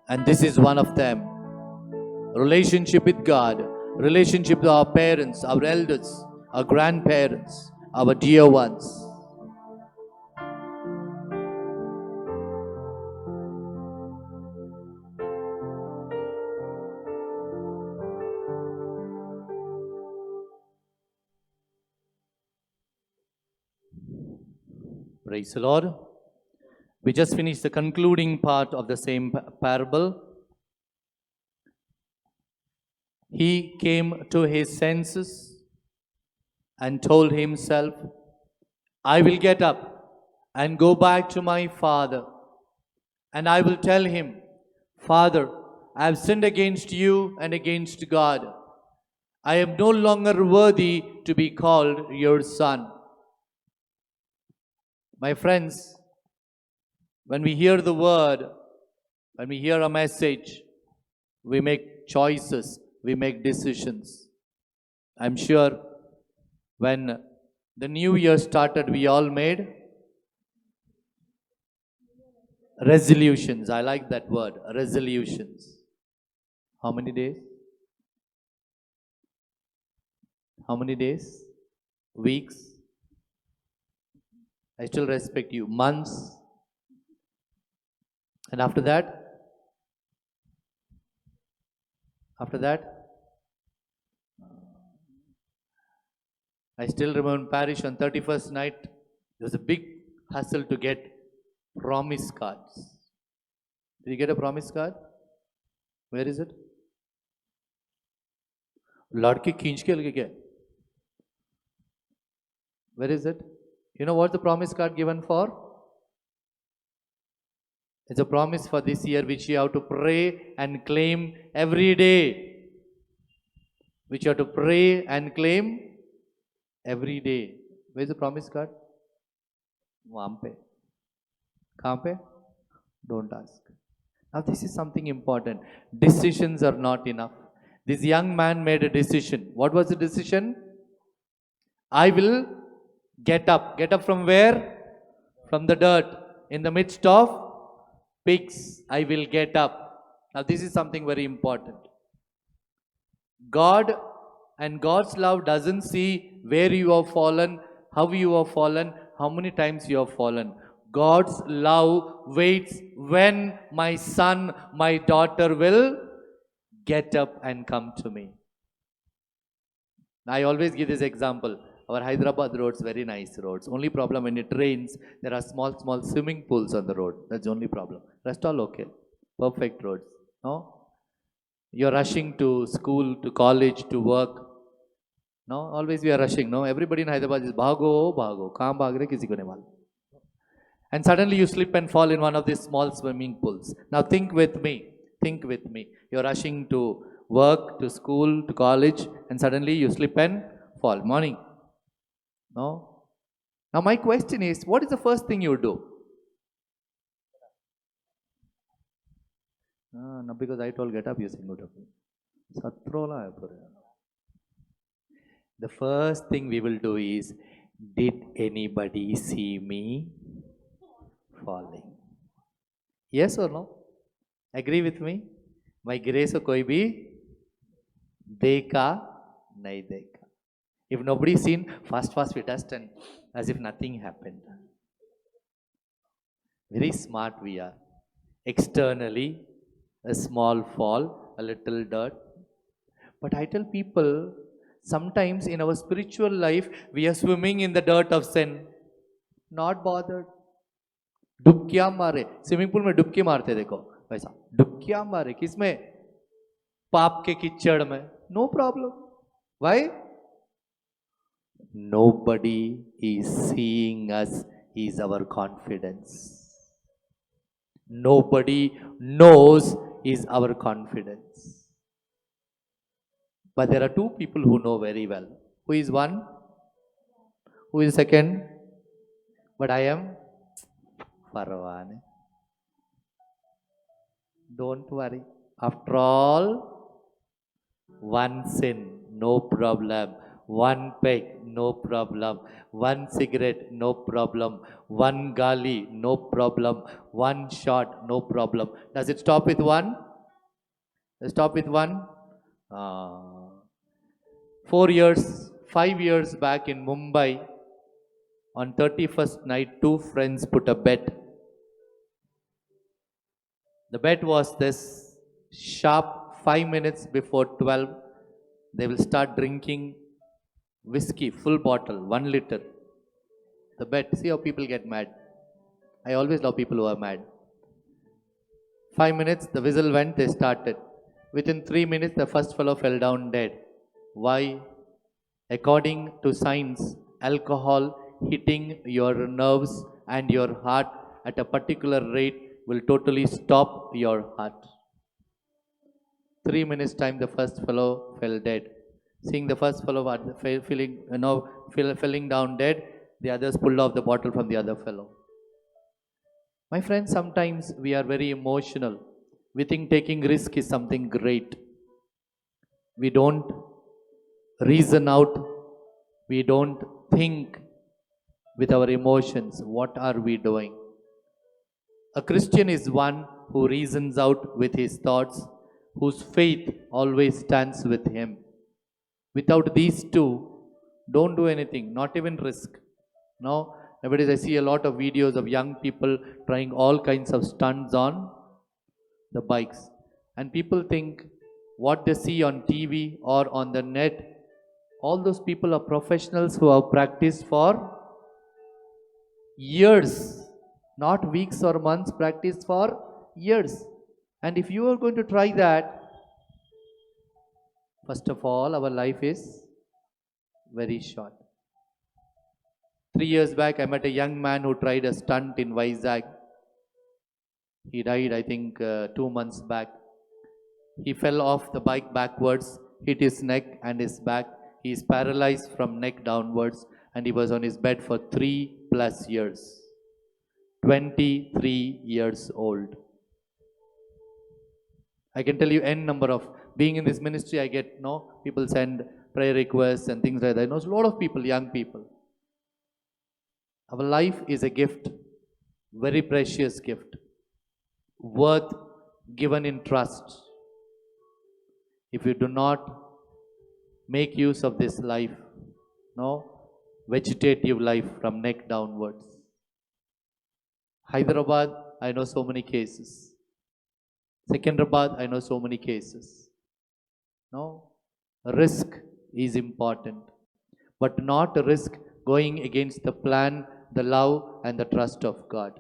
and this is one of them. Relationship with God, relationship with our parents, our elders, our grandparents, our dear ones. Praise the Lord. We just finished the concluding part of the same parable. He came to his senses and told himself, I will get up and go back to my father, and I will tell him, Father, I have sinned against you and against God. I am no longer worthy to be called your son. My friends, when we hear the word, when we hear a message, we make choices, we make decisions. I'm sure when the new year started, we all made resolutions. I like that word, resolutions. How many days? How many days? Weeks? I still respect you. Months? And after that? After that? I still remember parish on 31st night, there was a big hustle to get promise cards. Did you get a promise card? Where is it? लड़के खींच के लगे क्या? Where is it? You know what the promise card given for? It's a promise for this year which you have to pray and claim every day. Which you have to pray and claim every day. Where's the promise card? वहाँ पे. कहाँ पे? Don't ask. Now this is something important. Decisions are not enough. This young man made a decision. What was the decision? I will get up. Get up from where? From the dirt. In the midst of pigs, I will get up. Now this is something very important. God and God's love doesn't see where you have fallen, how you have fallen, how many times you have fallen. God's love waits when my son, my daughter will get up and come to me. I always give this example. Our Hyderabad roads, very nice roads. Only problem when it rains, there are small swimming pools on the road. That's the only problem. Rest all okay. Perfect roads. No? You're rushing to school, to college, to work. No? Always we are rushing. No? Everybody in Hyderabad is bhago, bhago. Kaam bhag rahe, kisi ko nahi malum. And suddenly you slip and fall in one of these small swimming pools. Now think with me. Think with me. You're rushing to work, to school, to college, and suddenly you slip and fall. Morning. No? Now my question is, what is the first thing you do? No, because I told get up, you sing good. Satrola. The first thing we will do is, did anybody see me falling? Yes or no? Agree with me? My grace को कोई भी देखा नहीं देखा. If nobody seen, fast we test and as if nothing happened. Very smart we are. Externally, a small fall, a little dirt. But I tell people, sometimes in our spiritual life, we are swimming in the dirt of sin. Not bothered. डुबकियां मारे. Swimming pool में डुबकी मारते देखो वैसा. डुबकियां मारे किसमें? पाप के कीचड़ में. No problem. Why? Nobody is seeing us is our confidence. Nobody knows is our confidence. But there are two people who know very well. Who is one? Who is second? But I am Parvane. Don't worry. After all, one sin, no problem. One peg, no problem. One cigarette, no problem. One gali, no problem. One shot, no problem. Does it stop with one? Does it stop with one? 5 years back in Mumbai, on 31st night, two friends put a bet. The bet was this: sharp 5 minutes before 12, they will start drinking whiskey, full bottle, 1 liter. The bet. See how people get mad. I always love people who are mad. 5 minutes, the whistle went, they started. Within 3 minutes, the first fellow fell down dead. Why? According to science, alcohol hitting your nerves and your heart at a particular rate will totally stop your heart. 3 minutes time, the first fellow fell dead. Seeing the first fellow falling down dead, the others pulled off the bottle from the other fellow. My friends, sometimes we are very emotional. We think taking risk is something great. We don't reason out. We don't think with our emotions. What are we doing? A Christian is one who reasons out with his thoughts, whose faith always stands with him. Without these two, don't do anything, not even risk. No, nowadays I see a lot of videos of young people trying all kinds of stunts on the bikes. And people think what they see on TV or on the net, all those people are professionals who have practiced for years, not weeks or months, practiced for years. And if you are going to try that, first of all, our life is very short. 3 years back, I met a young man who tried a stunt in Vizag. He died, I think, 2 months back. He fell off the bike backwards, hit his neck and his back. He is paralyzed from neck downwards, and he was on his bed for 3+ years. 23 years old. I can tell you n number of being in this ministry. I get people send prayer requests and things like that. I know a lot of people, young people. Our life is a gift, very precious gift, worth given in trust. If you do not make use of this life, vegetative life from neck downwards. Hyderabad, I know so many cases. Secunderabad, I know so many cases. Risk is important, but not a risk going against the plan, the love, and the trust of God.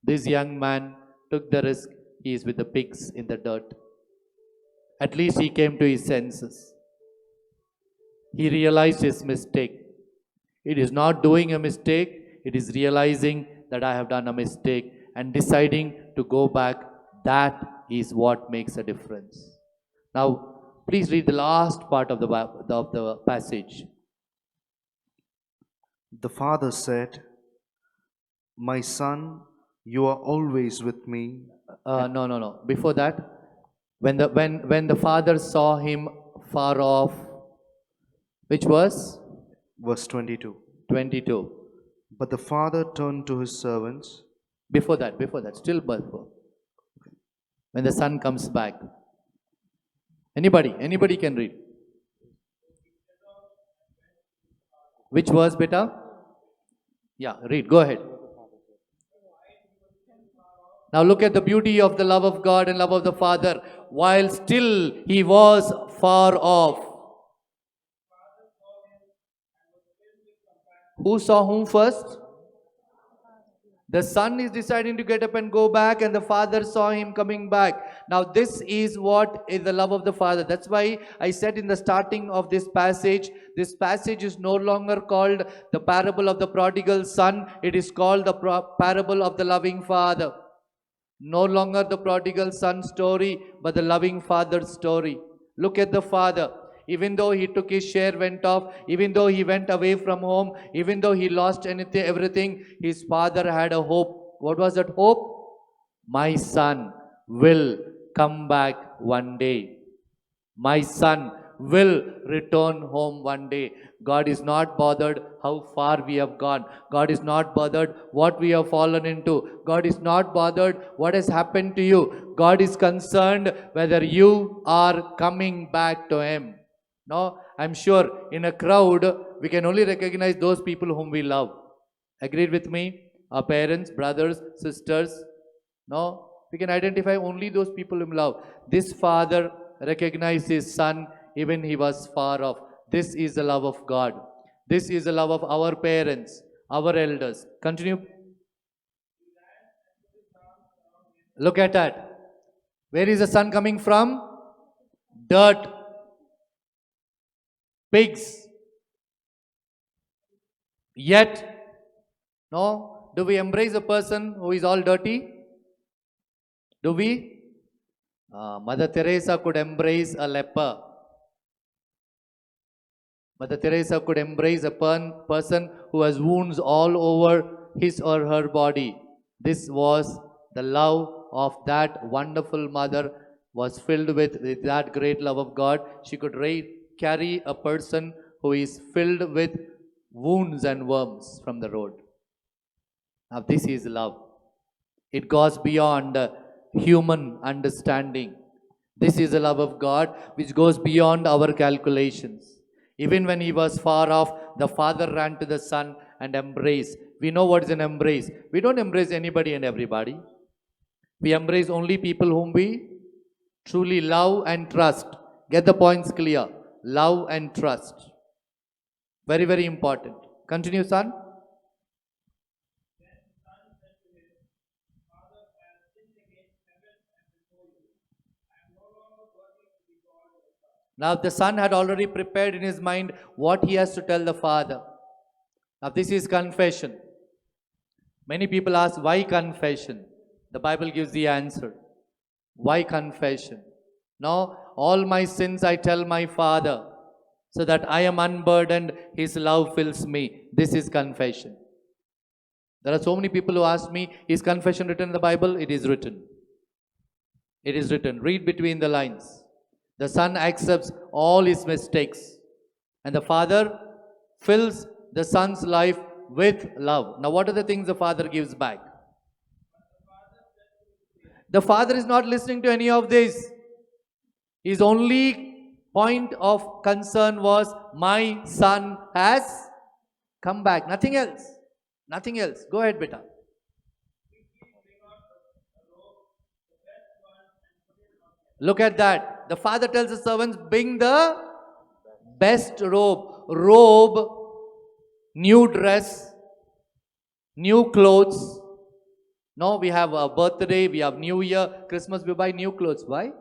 This young man took the risk. He is with the pigs in the dirt. At least he came to his senses. He realized his mistake. It is not doing a mistake, it is realizing that I have done a mistake and deciding to go back. That is what makes a difference. Now, please read the last part of the passage. The father said, "My son, you are always with me." No. Before that, when the father saw him far off, which was Verse 22. 22. But the father turned to his servants. Before that, still before. When the son comes back. Anybody can read. Which verse, beta? Yeah, read. Go ahead. Now look at the beauty of the love of God and love of the Father. While still he was far off. Who saw whom first? The son is deciding to get up and go back, and the father saw him coming back. Now this is what is the love of the Father. That's why I said in the starting of this passage is no longer called the parable of the prodigal son. It is called the parable of the loving Father. No longer the prodigal son story, but the loving Father story. Look at the father. Even though he took his share, went off, even though he went away from home, even though he lost everything, his father had a hope. What was that hope? My son will come back one day. My son will return home one day. God is not bothered how far we have gone. God is not bothered what we have fallen into. God is not bothered what has happened to you. God is concerned whether you are coming back to Him. No, I'm sure in a crowd, we can only recognize those people whom we love. Agreed with me? Our parents, brothers, sisters. No, we can identify only those people whom we love. This father recognized his son even he was far off. This is the love of God. This is the love of our parents, our elders. Continue. Look at that. Where is the son coming from? Dirt. Pigs. Yet, do we embrace a person who is all dirty? Do we? Mother Teresa could embrace a leper. Mother Teresa could embrace a person who has wounds all over his or her body. This was the love of that wonderful mother, was filled with that great love of God. She could carry a person who is filled with wounds and worms from the road. Now this is love. It goes beyond human understanding. This is the love of God which goes beyond our calculations. Even when he was far off, the father ran to the son and embraced. We know what is an embrace. We don't embrace anybody and everybody. We embrace only people whom we truly love and trust. Get the points clear. Love and trust. Very, very important. Continue, son. Now the son had already prepared in his mind what he has to tell the father. Now this is confession. Many people ask, why confession? The Bible gives the answer. Why confession? Now, all my sins I tell my Father, so that I am unburdened, His love fills me. This is confession. There are so many people who ask me, is confession written in the Bible? It is written. It is written. Read between the lines. The Son accepts all his mistakes, and the Father fills the Son's life with love. Now, what are the things the Father gives back? The Father is not listening to any of this. His only point of concern was, my son has come back. Nothing else. Nothing else. Go ahead, beta. Look at that. The Father tells the servants, bring the best robe, new dress, new clothes. No, we have a birthday, we have New Year, Christmas, we buy new clothes. Why?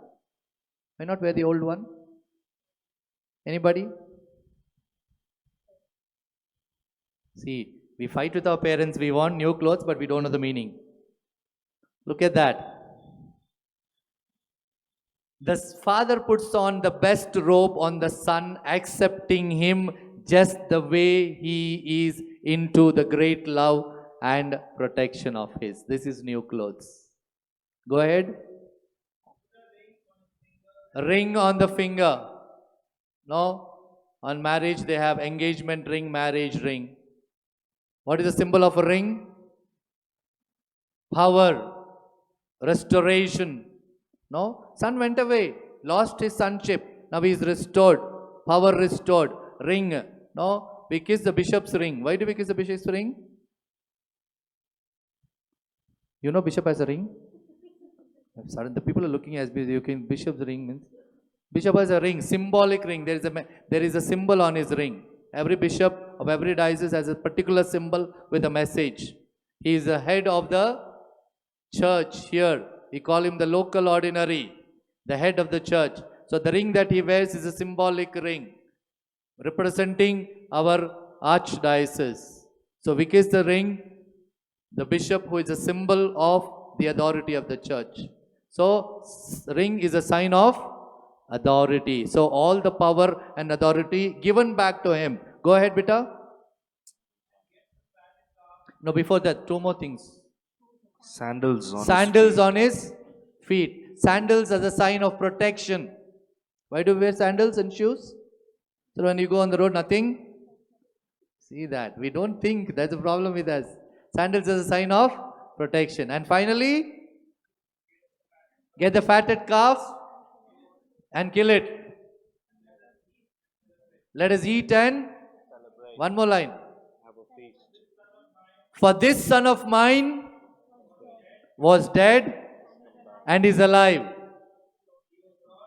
Why not wear the old one? Anybody? See, we fight with our parents, we want new clothes, but we don't know the meaning. Look at that. The Father puts on the best robe on the Son, accepting him just the way he is, into the great love and protection of his. This is new clothes. Go ahead. Ring on the finger. No, on marriage they have engagement ring, marriage ring. What is the symbol of a ring? Power, restoration. No, son went away, lost his sonship. Now he is restored, power restored. Ring. No, we kiss the bishop's ring. Why do we kiss the bishop's ring? You know bishop has a ring? Suddenly the people are looking as bishop's ring means. Bishop has a ring, symbolic ring. There is a symbol on his ring. Every bishop of every diocese has a particular symbol with a message. He is the head of the church here. We call him the local ordinary, the head of the church. So the ring that he wears is a symbolic ring representing our archdiocese. So we kiss the ring, the bishop who is a symbol of the authority of the church. So ring is a sign of authority. So all the power and authority given back to him. Go ahead, beta. No, before that, two more things. Sandals on his feet. Sandals as a sign of protection. Why do we wear sandals and shoes? So when you go on the road, nothing. See that. We don't think. That's the problem with us. Sandals as a sign of protection. And finally, get the fatted calf and kill it. Let us eat and one more line. For this son of mine was dead and is alive.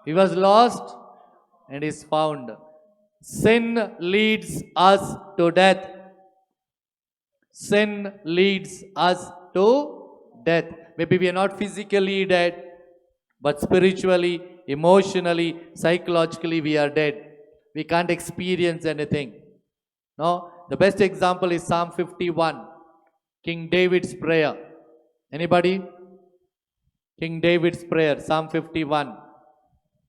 He was lost and is found. Sin leads us to death. Sin leads us to death. Maybe we are not physically dead, but spiritually, emotionally, psychologically we are dead. We can't experience anything. No? The best example is Psalm 51, King David's prayer. Anybody? King David's prayer, Psalm 51,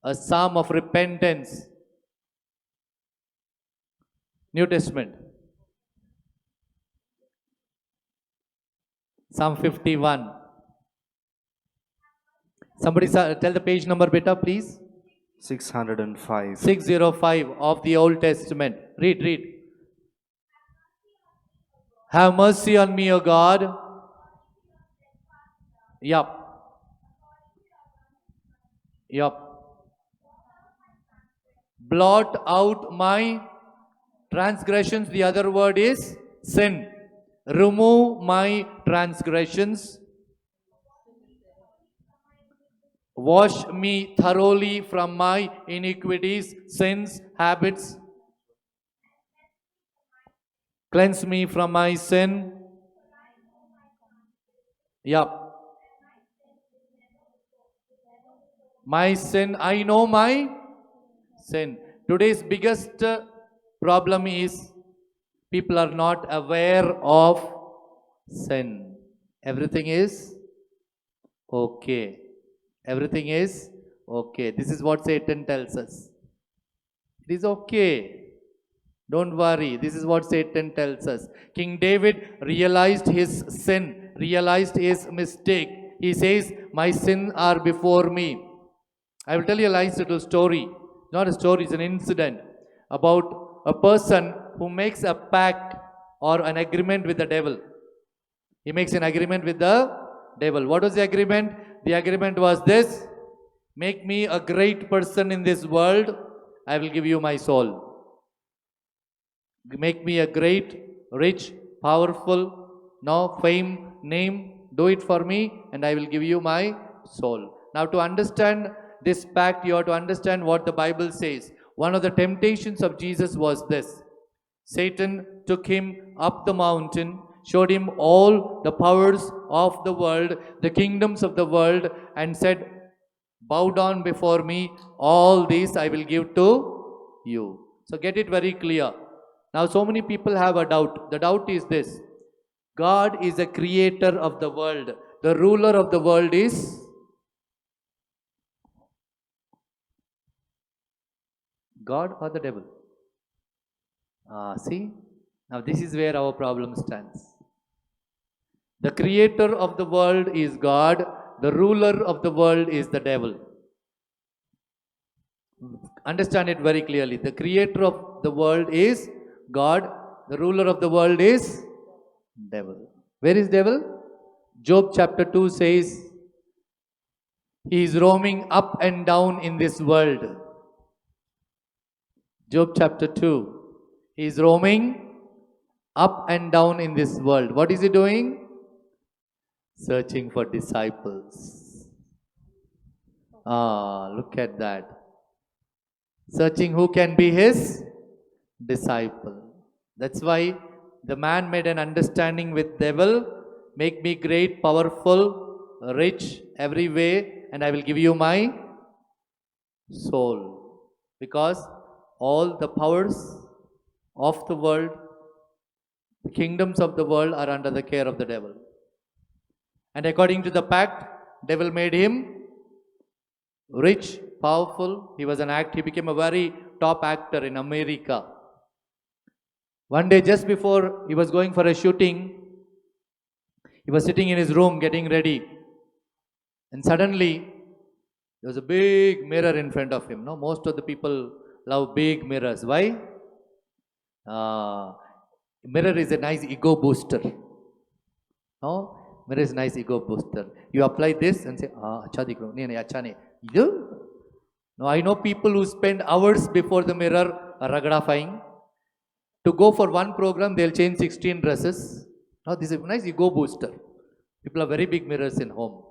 a psalm of repentance. New Testament. Psalm 51. Somebody tell the page number, beta, please. 605. 605 of the Old Testament. Read. Have mercy on me, O God. Yup. Blot out my transgressions. The other word is sin. Remove my transgressions. Wash me thoroughly from my iniquities, sins, habits. Cleanse me from my sin. Yup. My sin, I know my sin. Today's biggest problem is people are not aware of sin. Everything is okay. Everything is okay. This is what Satan tells us. It is okay. Don't worry. This is what Satan tells us. King David realized his sin, realized his mistake. He says, my sins are before me. I will tell you a nice little story. Not a story, it's an incident about a person who makes a pact or an agreement with the devil. He makes an agreement with the devil. What was the agreement? The agreement was this: make me a great person in this world, I will give you my soul. Make me a great, rich, powerful, no fame, name, do it for me, and I will give you my soul. Now, to understand this pact, you have to understand what the Bible says. One of the temptations of Jesus was this: Satan took him up the mountain, showed him all the powers of the world, the kingdoms of the world, and said, bow down before me, all these I will give to you. So get it very clear. Now, so many people have a doubt. The doubt is this: God is the creator of the world. The ruler of the world is God or the devil? See, now this is where our problem stands. The creator of the world is God, the ruler of the world is the devil. Understand it very clearly. The creator of the world is God, the ruler of the world is devil. Where is devil? Job chapter 2 says, he is roaming up and down in this world. Job chapter 2. He is roaming up and down in this world. What is he doing? Searching for disciples. Look at that. Searching who can be his disciple. That's why the man made an understanding with devil: make me great, powerful, rich every way, and I will give you my soul. Because all the powers of the world, the kingdoms of the world are under the care of the devil. And according to the pact, devil made him rich, powerful. He was he became a very top actor in America. One day, just before he was going for a shooting, he was sitting in his room getting ready. And suddenly, there was a big mirror in front of him. No, most of the people love big mirrors. Why? Mirror is a nice ego booster. No? Mirror is a nice ego booster. You apply this and say, acha dikh raha hu. Nahi, acha nahi. No, I know people who spend hours before the mirror ragdafying. To go for one program, they'll change 16 dresses. No, this is a nice ego booster. People have very big mirrors in home.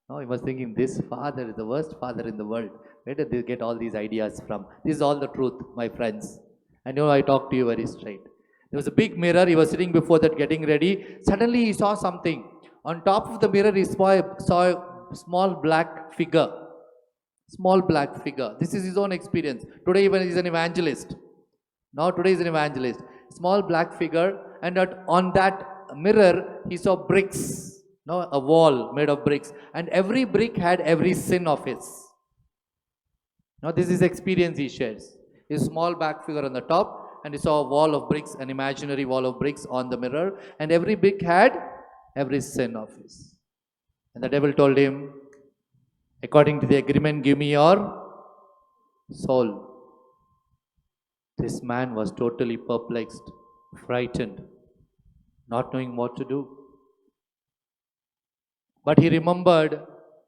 No, he was thinking, this father is the worst father in the world. Where did they get all these ideas from? This is all the truth, my friends. I know I talk to you very straight. There was a big mirror. He was sitting before that getting ready. Suddenly he saw something. On top of the mirror, he saw a small black figure. Small black figure. This is his own experience. Today even he's an evangelist. Now today he's an evangelist. Small black figure. And on that mirror, he saw bricks. No, a wall made of bricks. And every brick had every sin of his. Now this is experience he shares. His small black figure on the top, and he saw a wall of bricks, an imaginary wall of bricks on the mirror, and every brick had every sin of his. And the devil told him, according to the agreement, give me your soul. This man was totally perplexed, frightened, not knowing what to do. But he remembered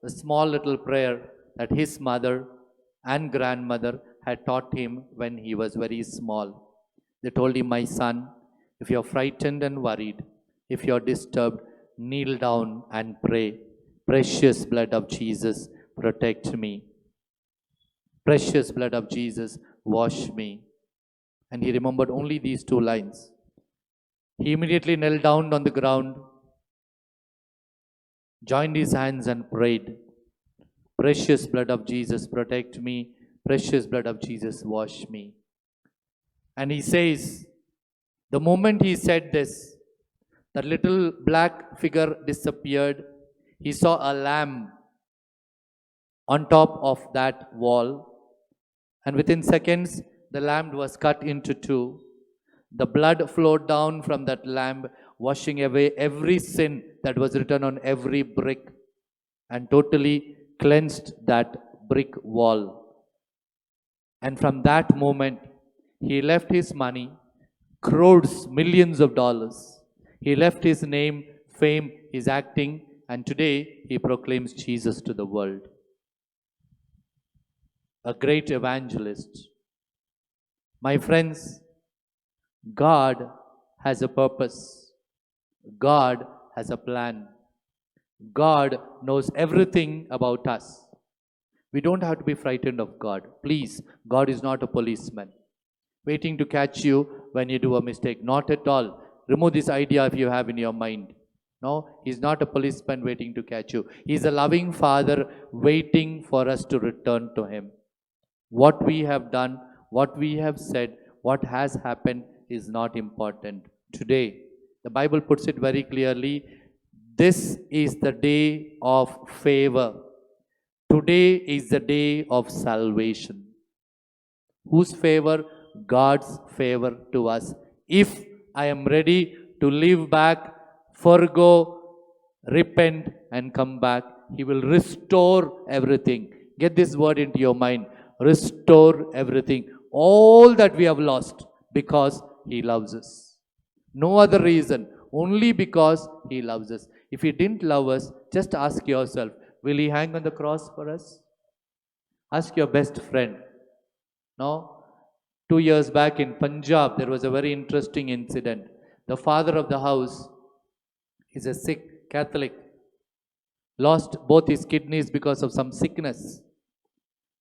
a small little prayer that his mother and grandmother had taught him when he was very small. They told him, my son, if you're frightened and worried, if you're disturbed, kneel down and pray. Precious blood of Jesus, protect me. Precious blood of Jesus, wash me. And he remembered only these two lines. He immediately knelt down on the ground, joined his hands and prayed. Precious blood of Jesus, protect me. Precious blood of Jesus, wash me. And he says, the moment he said this, the little black figure disappeared. He saw a lamb on top of that wall, and within seconds, the lamb was cut into two. The blood flowed down from that lamb, washing away every sin that was written on every brick and totally cleansed that brick wall. And from that moment, he left his money, crores, millions of dollars. He left his name, fame, his acting, and today he proclaims Jesus to the world. A great evangelist. My friends, God has a purpose. God has a plan. God knows everything about us. We don't have to be frightened of God. Please, God is not a policeman waiting to catch you when you do a mistake. Not at all. Remove this idea if you have in your mind. No, He's not a policeman waiting to catch you. He's a loving Father waiting for us to return to Him. What we have done, what we have said, what has happened is not important. Today, the Bible puts it very clearly, this is the day of favor. Today is the day of salvation. Whose favor? God's favor to us. If I am ready to live back, forgo, repent, and come back, He will restore everything. Get this word into your mind. Restore everything. All that we have lost because He loves us. No other reason. Only because He loves us. If He didn't love us, just ask yourself, will He hang on the cross for us? Ask your best friend. No? 2 years back in Punjab, there was a very interesting incident. The father of the house is a sick Catholic, lost both his kidneys because of some sickness.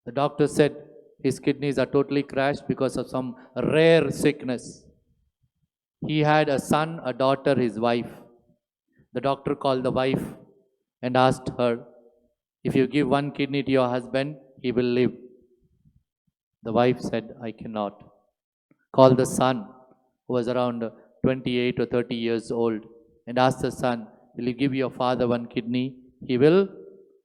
The doctor said his kidneys are totally crashed because of some rare sickness. He had a son, a daughter, his wife. The doctor called the wife and asked her, if you give one kidney to your husband, he will live. The wife said, I cannot. Called the son, who was around 28 or 30 years old, and asked the son, will you give your father one kidney? He will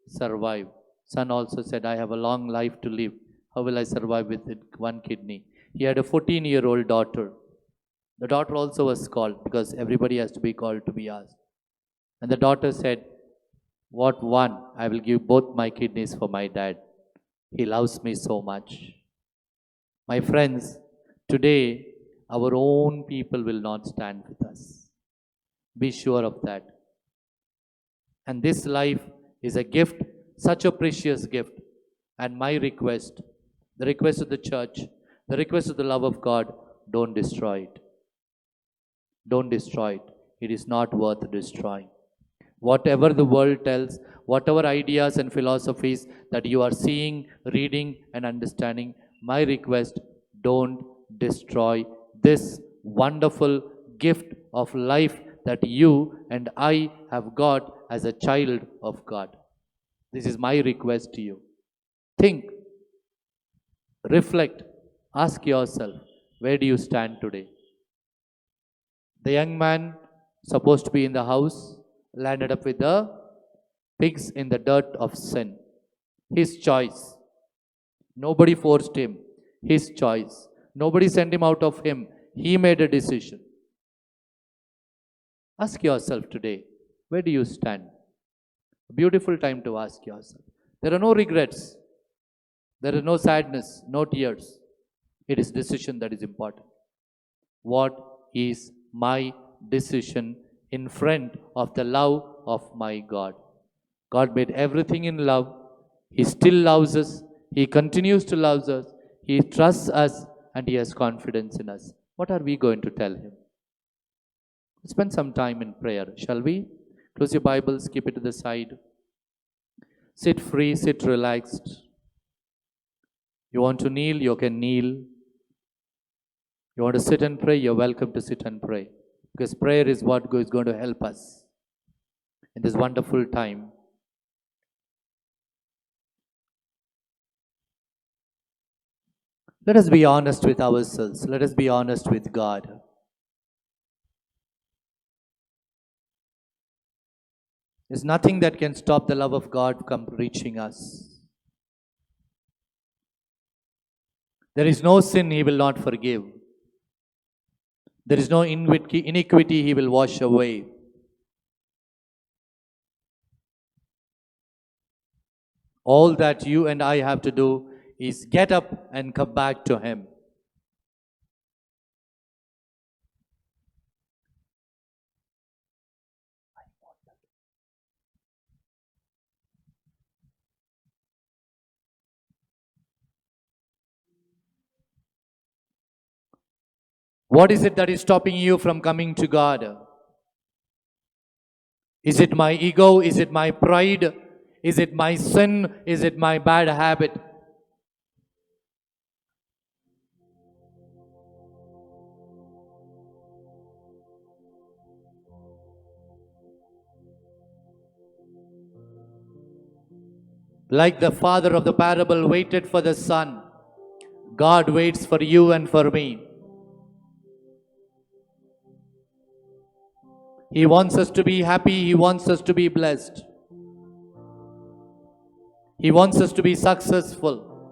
survive. Son also said, I have a long life to live. How will I survive with one kidney? He had a 14-year-old daughter. The daughter also was called because everybody has to be called to be asked. And the daughter said, what one? I will give both my kidneys for my dad. He loves me so much. My friends, today our own people will not stand with us. Be sure of that. And this life is a gift, such a precious gift. And my request, the request of the church, the request of the love of God, don't destroy it. Don't destroy it. It is not worth destroying. Whatever the world tells, whatever ideas and philosophies that you are seeing, reading, and understanding, my request, don't destroy this wonderful gift of life that you and I have got as a child of God. This is my request to you. Think, reflect, ask yourself, where do you stand today? The young man, supposed to be in the house, landed up with the pigs in the dirt of sin. His choice. Nobody forced him. His choice. Nobody sent him out of him. He made a decision. Ask yourself today, where do you stand? A beautiful time to ask yourself. There are no regrets. There is no sadness, no tears. It is decision that is important. What is my decision in front of the love of my God? God made everything in love. He still loves us. He continues to love us. He trusts us and He has confidence in us. What are we going to tell Him? Spend some time in prayer, shall we? Close your Bibles, keep it to the side. Sit free, sit relaxed. You want to kneel, you can kneel. You want to sit and pray, you're welcome to sit and pray. Because prayer is what is going to help us in this wonderful time. Let us be honest with ourselves. Let us be honest with God. There's nothing that can stop the love of God from reaching us. There is no sin He will not forgive. There is no iniquity He will wash away. All that you and I have to do is get up and come back to Him. What is it that is stopping you from coming to God? Is it my ego? Is it my pride? Is it my sin? Is it my bad habit? Like the father of the parable waited for the son, God waits for you and for me. He wants us to be happy. He wants us to be blessed. He wants us to be successful.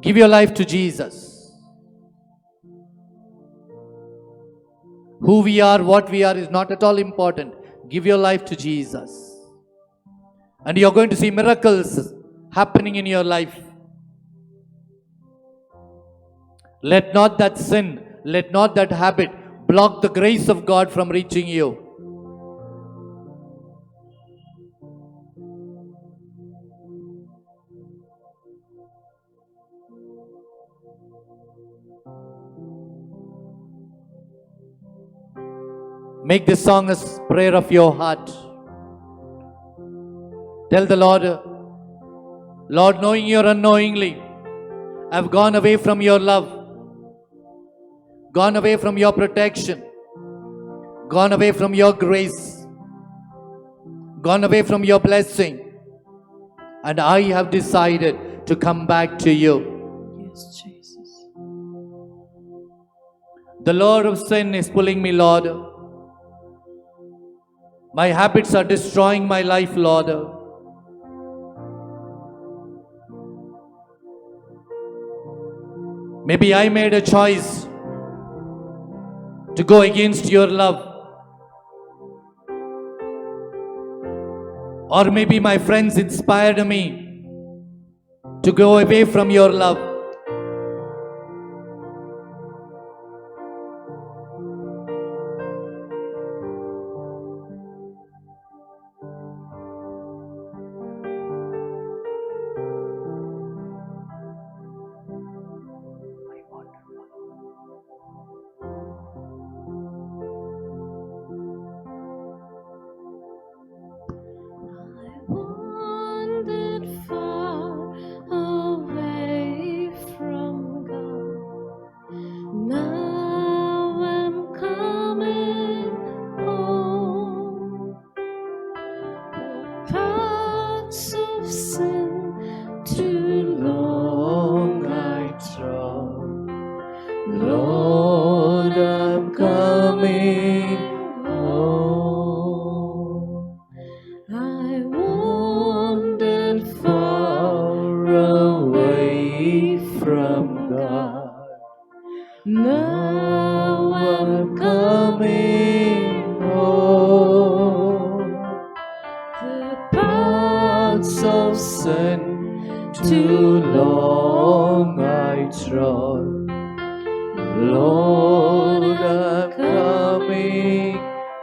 Give your life to Jesus. Who we are, what we are is not at all important. Give your life to Jesus. And you're going to see miracles happening in your life. Let not that sin, let not that habit block the grace of God from reaching you. Make this song a prayer of your heart. Tell the Lord, Lord, knowing or unknowingly, I've gone away from your love, gone away from your protection, gone away from your grace, gone away from your blessing, and I have decided to come back to you. Yes, Jesus. The Lord of sin is pulling me, Lord. My habits are destroying my life, Lord. Maybe I made a choice to go against your love. Or maybe my friends inspired me to go away from your love. Wandered far away from God. Now I'm coming home. The paths of sin too long I trod. Lord, I'm coming home. I wandered far Away from God, now I'm coming home. the Paths of sin too long I trod. Lord, I'm coming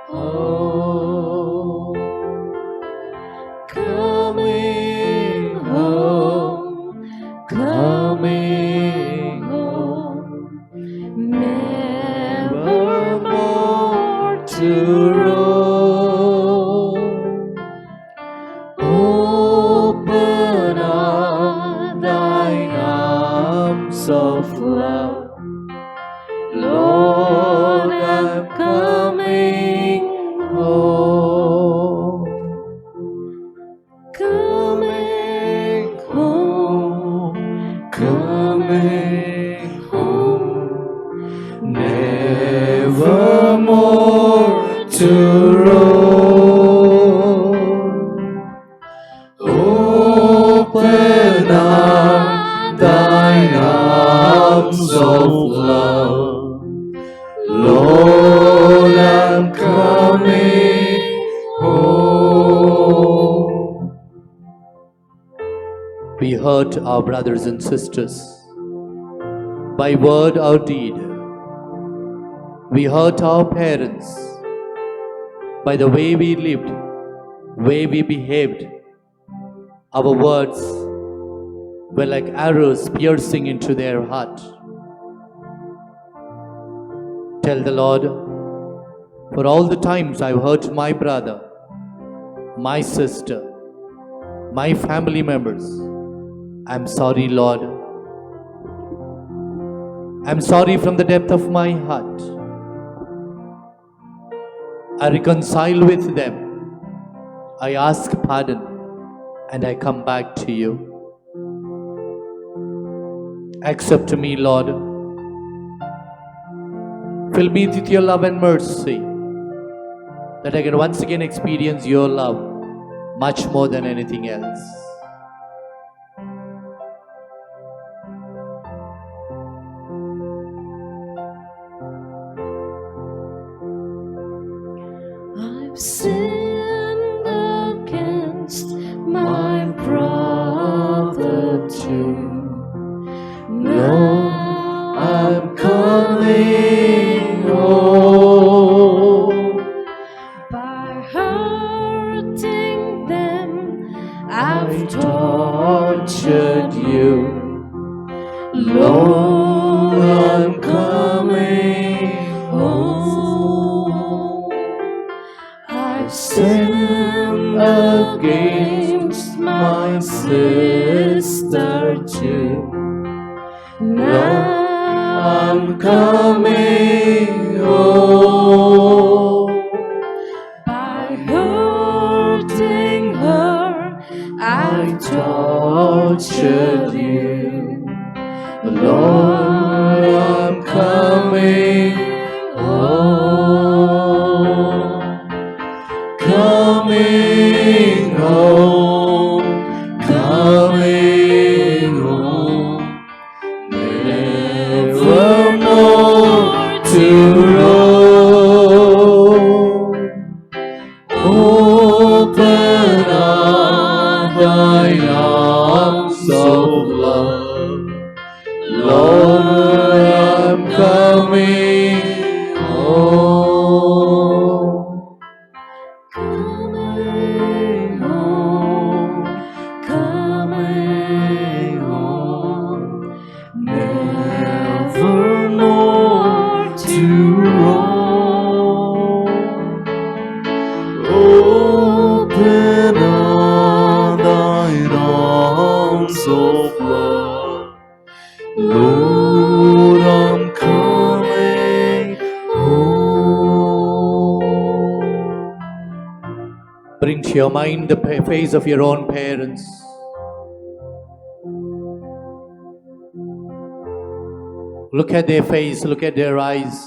home. Coming home, coming home, never more to roam. Open up thine arms of love, Lord, I'm coming home. Coming home, coming home, never more to roam. love. Lord, I'm coming home. We hurt our brothers and sisters by word or deed. We hurt our parents by the way we lived, way we behaved. Our words were like arrows piercing into their heart. Tell the Lord, for all the times I've hurt my brother, my sister, my family members, I'm sorry, Lord. I'm sorry from the depth of my heart. I reconcile with them. I ask pardon and I come back to you. Accept me, Lord. Fill me with your love and mercy, that I can once again experience your love much more than anything else. I've sinned against my brother too. Now I'm coming home. by hurting them, I've Tortured you. Lord, I'm coming home. I've Sinned against my sister too. now I'm coming home. by hurting her, I've Tortured you. Lord, I'm coming home. Coming home. Coming home. Nevermore to roam. Open up thine arms of love. Lord, I'm coming home. Coming home. Coming home. Nevermore to roam. Open up thine arms of love. Lord, I'm coming home. Bring to your mind the face of your own parents. Look at their face, look at their eyes.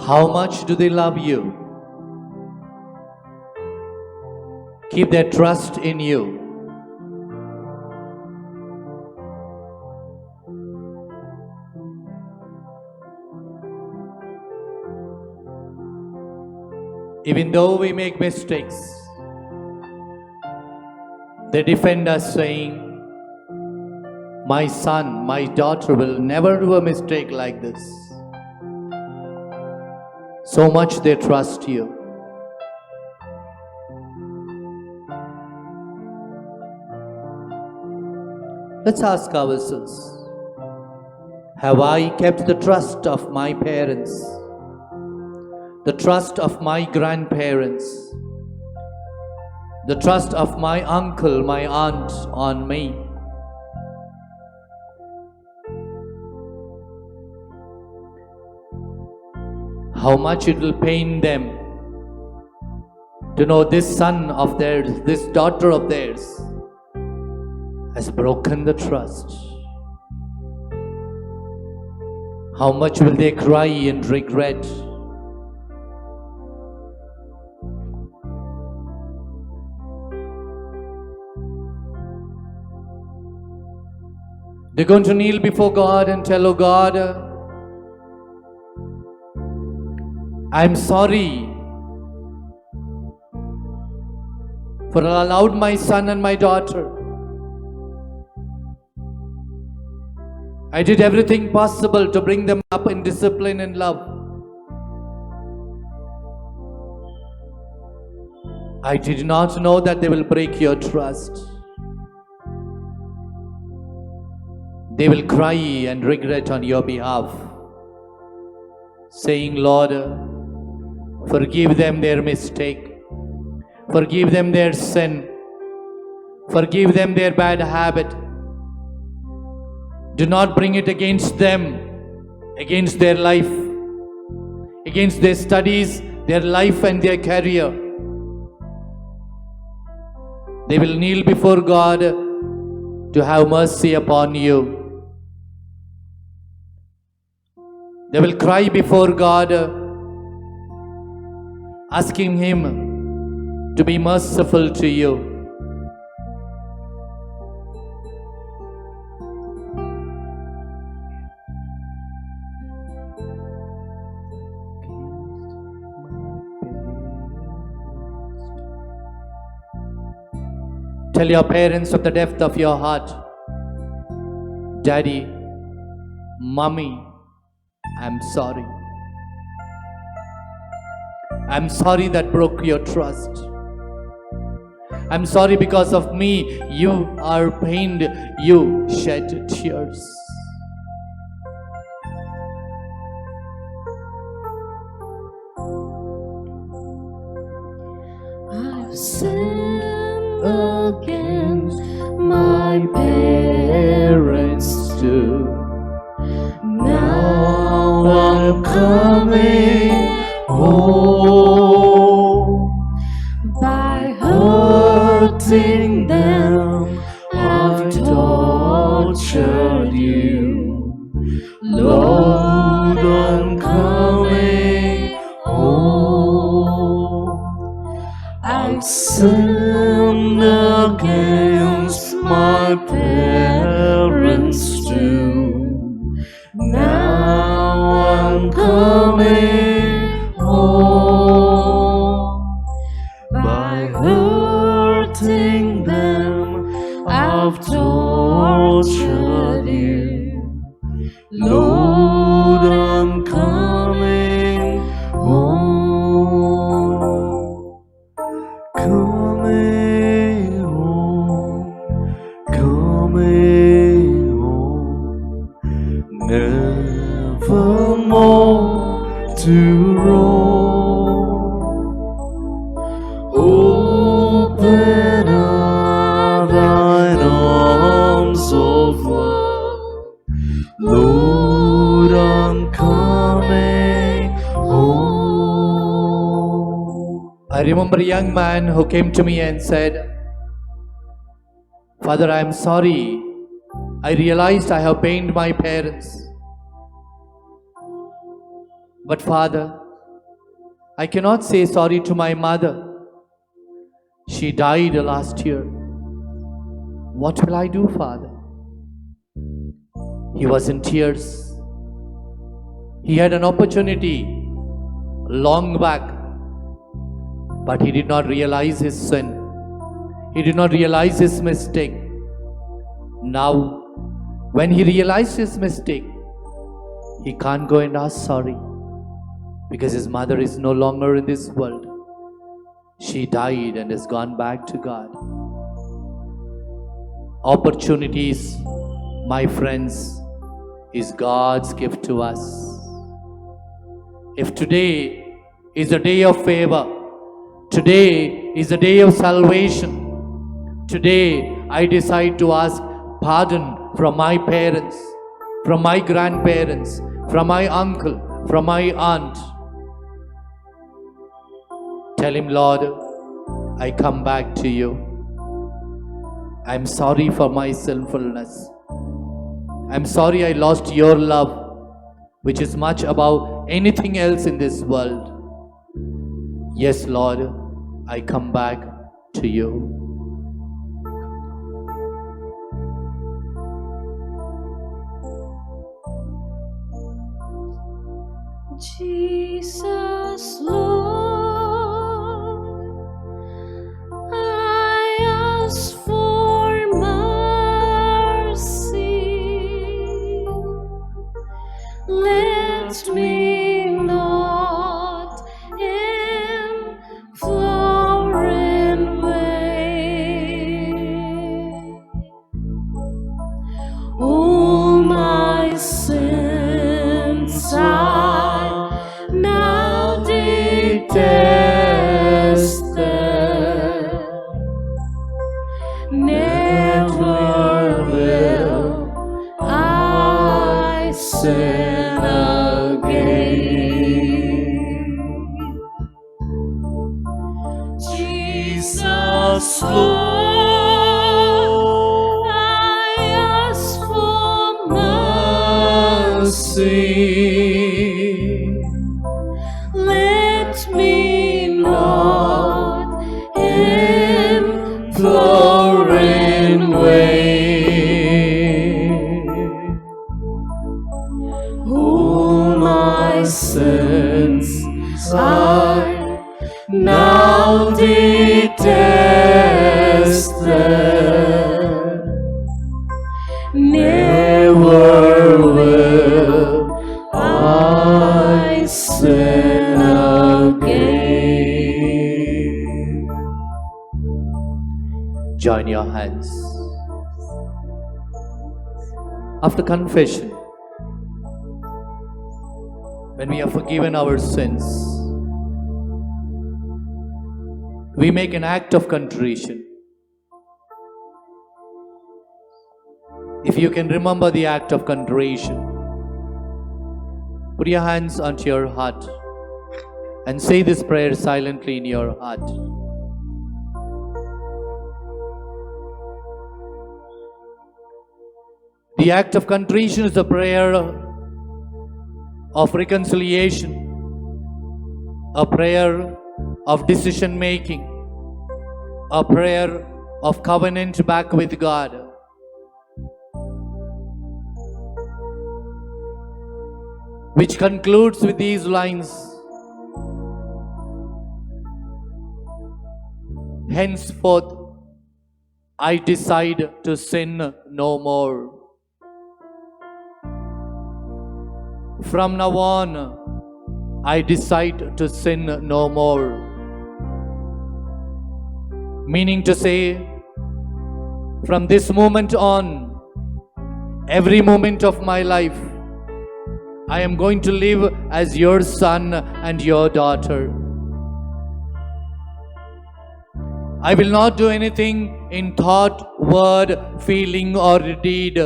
How much do they love you? Keep their trust in you. Even though we make mistakes, they defend us saying, my son, my daughter will never do a mistake like this. So much they trust you. Let's ask ourselves, have I kept the trust of my parents, the trust of my grandparents, the trust of my uncle, my aunt on me? How much it will pain them to know this son of theirs, this daughter of theirs has broken the trust. How much will they cry and regret? They're going to kneel before God and tell, oh God, I'm sorry for allowed my son and my daughter. I did everything possible to bring them up in discipline and love. I did not know that they will break your trust. They will cry and regret on your behalf, saying, Lord, forgive them their mistake. Forgive them their sin. Forgive them their bad habit. Do not bring it against them, against their life, against their studies, their life and their career. They will kneel before God to have mercy upon you. They will cry before God, asking Him to be merciful to you. Tell your parents from the depth of your heart, Daddy, Mommy, I'm sorry. I'm sorry that broke your trust. I'm sorry because of me, you are pained, you shed tears. I've sinned against my parents too. Now I'm coming home. By hurting them, I've tortured you. Lord, I'm coming home. I've sinned against my parents too. Now I'm coming home. By hurting them, I've tortured you. Lord, I'm coming home. Coming home, coming home, nevermore to roam. Open are thine arms of love, Lord, I'm coming home. I remember a young man who came to me and said, Father, I am sorry. I realized I have pained my parents. But Father, I cannot say sorry to my mother. She died last year. What will I do, Father? He was in tears. He had an opportunity long back, but he did not realize his sin. He did not realize his mistake. Now, when he realized his mistake, he can't go and ask sorry because his mother is no longer in this world. She died and has gone back to God. Opportunities, my friends, is God's gift to us. If today is a day of favor, today is a day of salvation, today I decide to ask pardon from my parents, from my grandparents, from my uncle, from my aunt. Tell him, Lord, I come back to you. I'm sorry for my sinfulness. I'm sorry I lost your love, which is much above anything else in this world. Yes, Lord, I come back to you. never will I sin again. Jesus, Lord, I ask for mercy. Let me not implore in vain. All my sins I now detested, never will I sin again. Join your hands. After confession, when we are forgiven our sins, we make an act of contrition. If you can remember the act of contrition, put your hands onto your heart and say this prayer silently in your heart. The act of contrition is a prayer of reconciliation, a prayer of decision making, a prayer of covenant back with God. Which concludes with these lines: henceforth I decide to sin no more. From now on, I decide to sin no more. Meaning to say, from this moment on, every moment of my life, I am going to live as your son and your daughter. I will not do anything in thought, word, feeling, or deed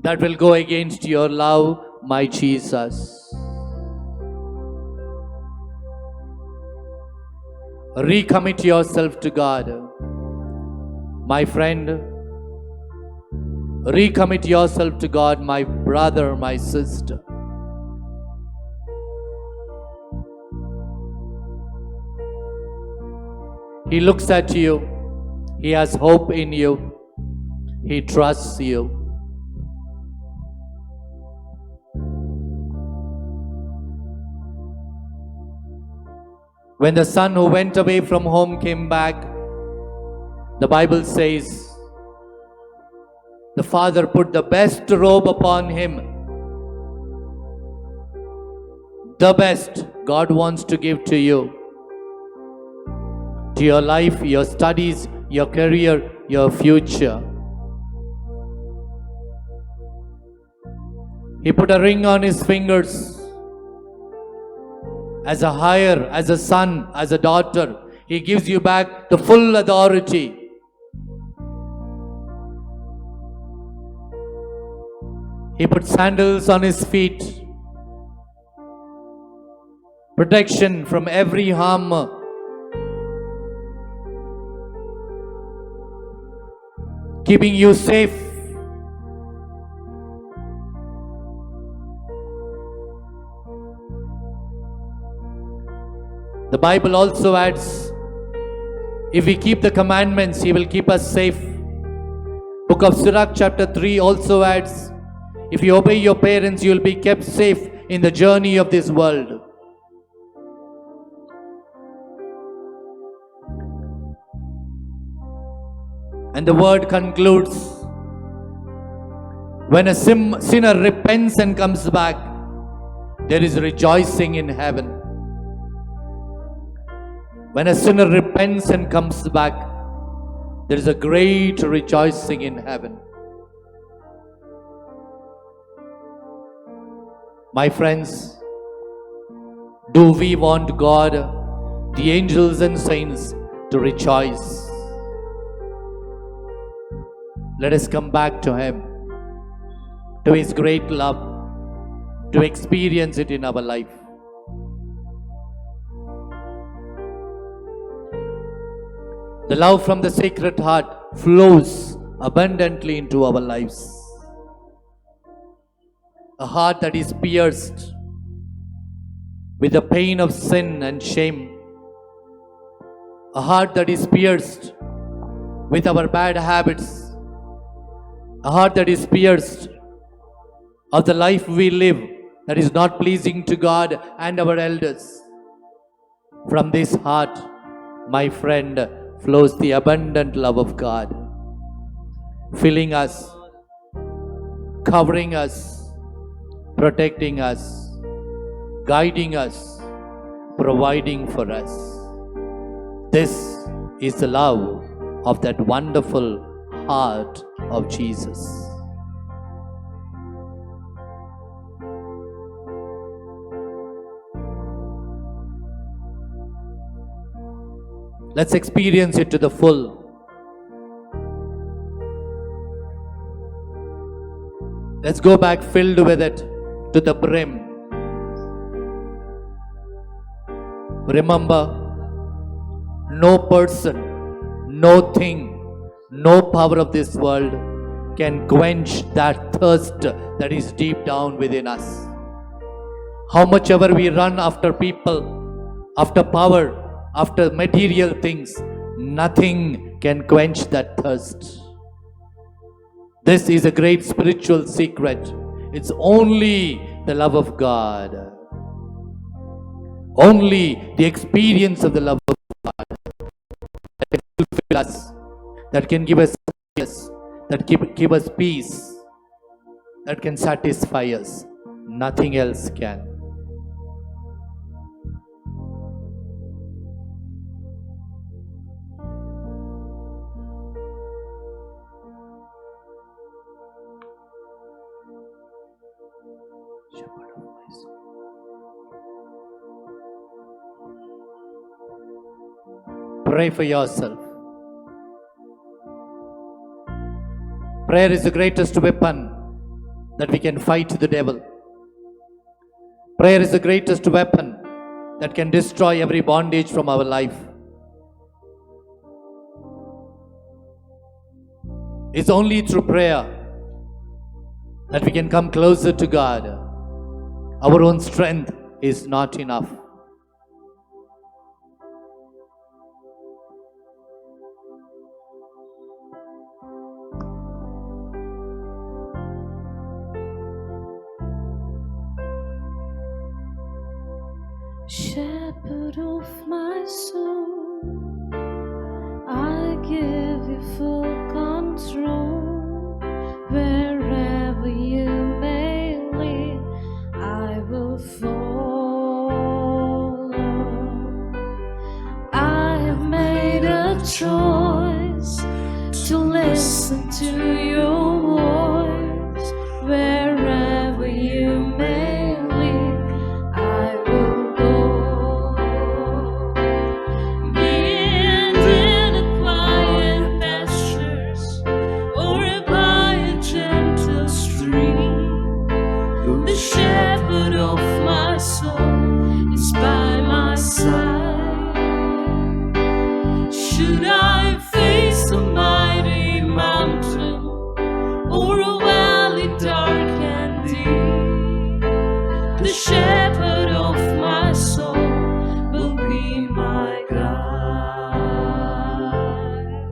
that will go against your love, my Jesus. Recommit yourself to God. My friend, recommit yourself to God, my brother, my sister. He looks at you. He has hope in you. He trusts you. When the son who went away from home came back, the Bible says, the father put the best robe upon him. The best God wants to give to you. To your life, your studies, your career, your future. He put a ring on his fingers. As a hire, as a son, as a daughter, He gives you back the full authority. He put sandals on his feet. Protection from every harm. Keeping you safe. The Bible also adds, if we keep the commandments, He will keep us safe. Book of Sirach chapter 3 also adds, if you obey your parents, you will be kept safe in the journey of this world. And the word concludes, when a sinner repents and comes back, there is rejoicing in heaven. When a sinner repents and comes back, there is a great rejoicing in heaven. My friends, do we want God, the angels and saints, to rejoice? Let us come back to Him, to His great love, to experience it in our life. The love from the Sacred Heart flows abundantly into our lives. A heart that is pierced with the pain of sin and shame. A heart that is pierced with our bad habits. A heart that is pierced of the life we live that is not pleasing to God and our elders. From this heart, my friend, flows the abundant love of God, filling us, covering us, protecting us, guiding us, providing for us. This is the love of that wonderful heart of Jesus. Let's experience it to the full. Let's go back filled with it to the brim. Remember, no person, no thing, no power of this world can quench that thirst that is deep down within us. How much ever we run after people, after power, after material things, nothing can quench that thirst. This is a great spiritual secret. It's only the love of God. Only the experience of the love of God that can fulfill us, that can give us peace, that give us peace, that can satisfy us. Nothing else can. Pray for yourself. Prayer is the greatest weapon that we can fight the devil. Prayer is the greatest weapon that can destroy every bondage from our life. It's only through prayer that we can come closer to God. Our own strength is not enough. Shepherd of my soul, I give you full control. Wherever you may lead, I will follow. I have made a choice to listen to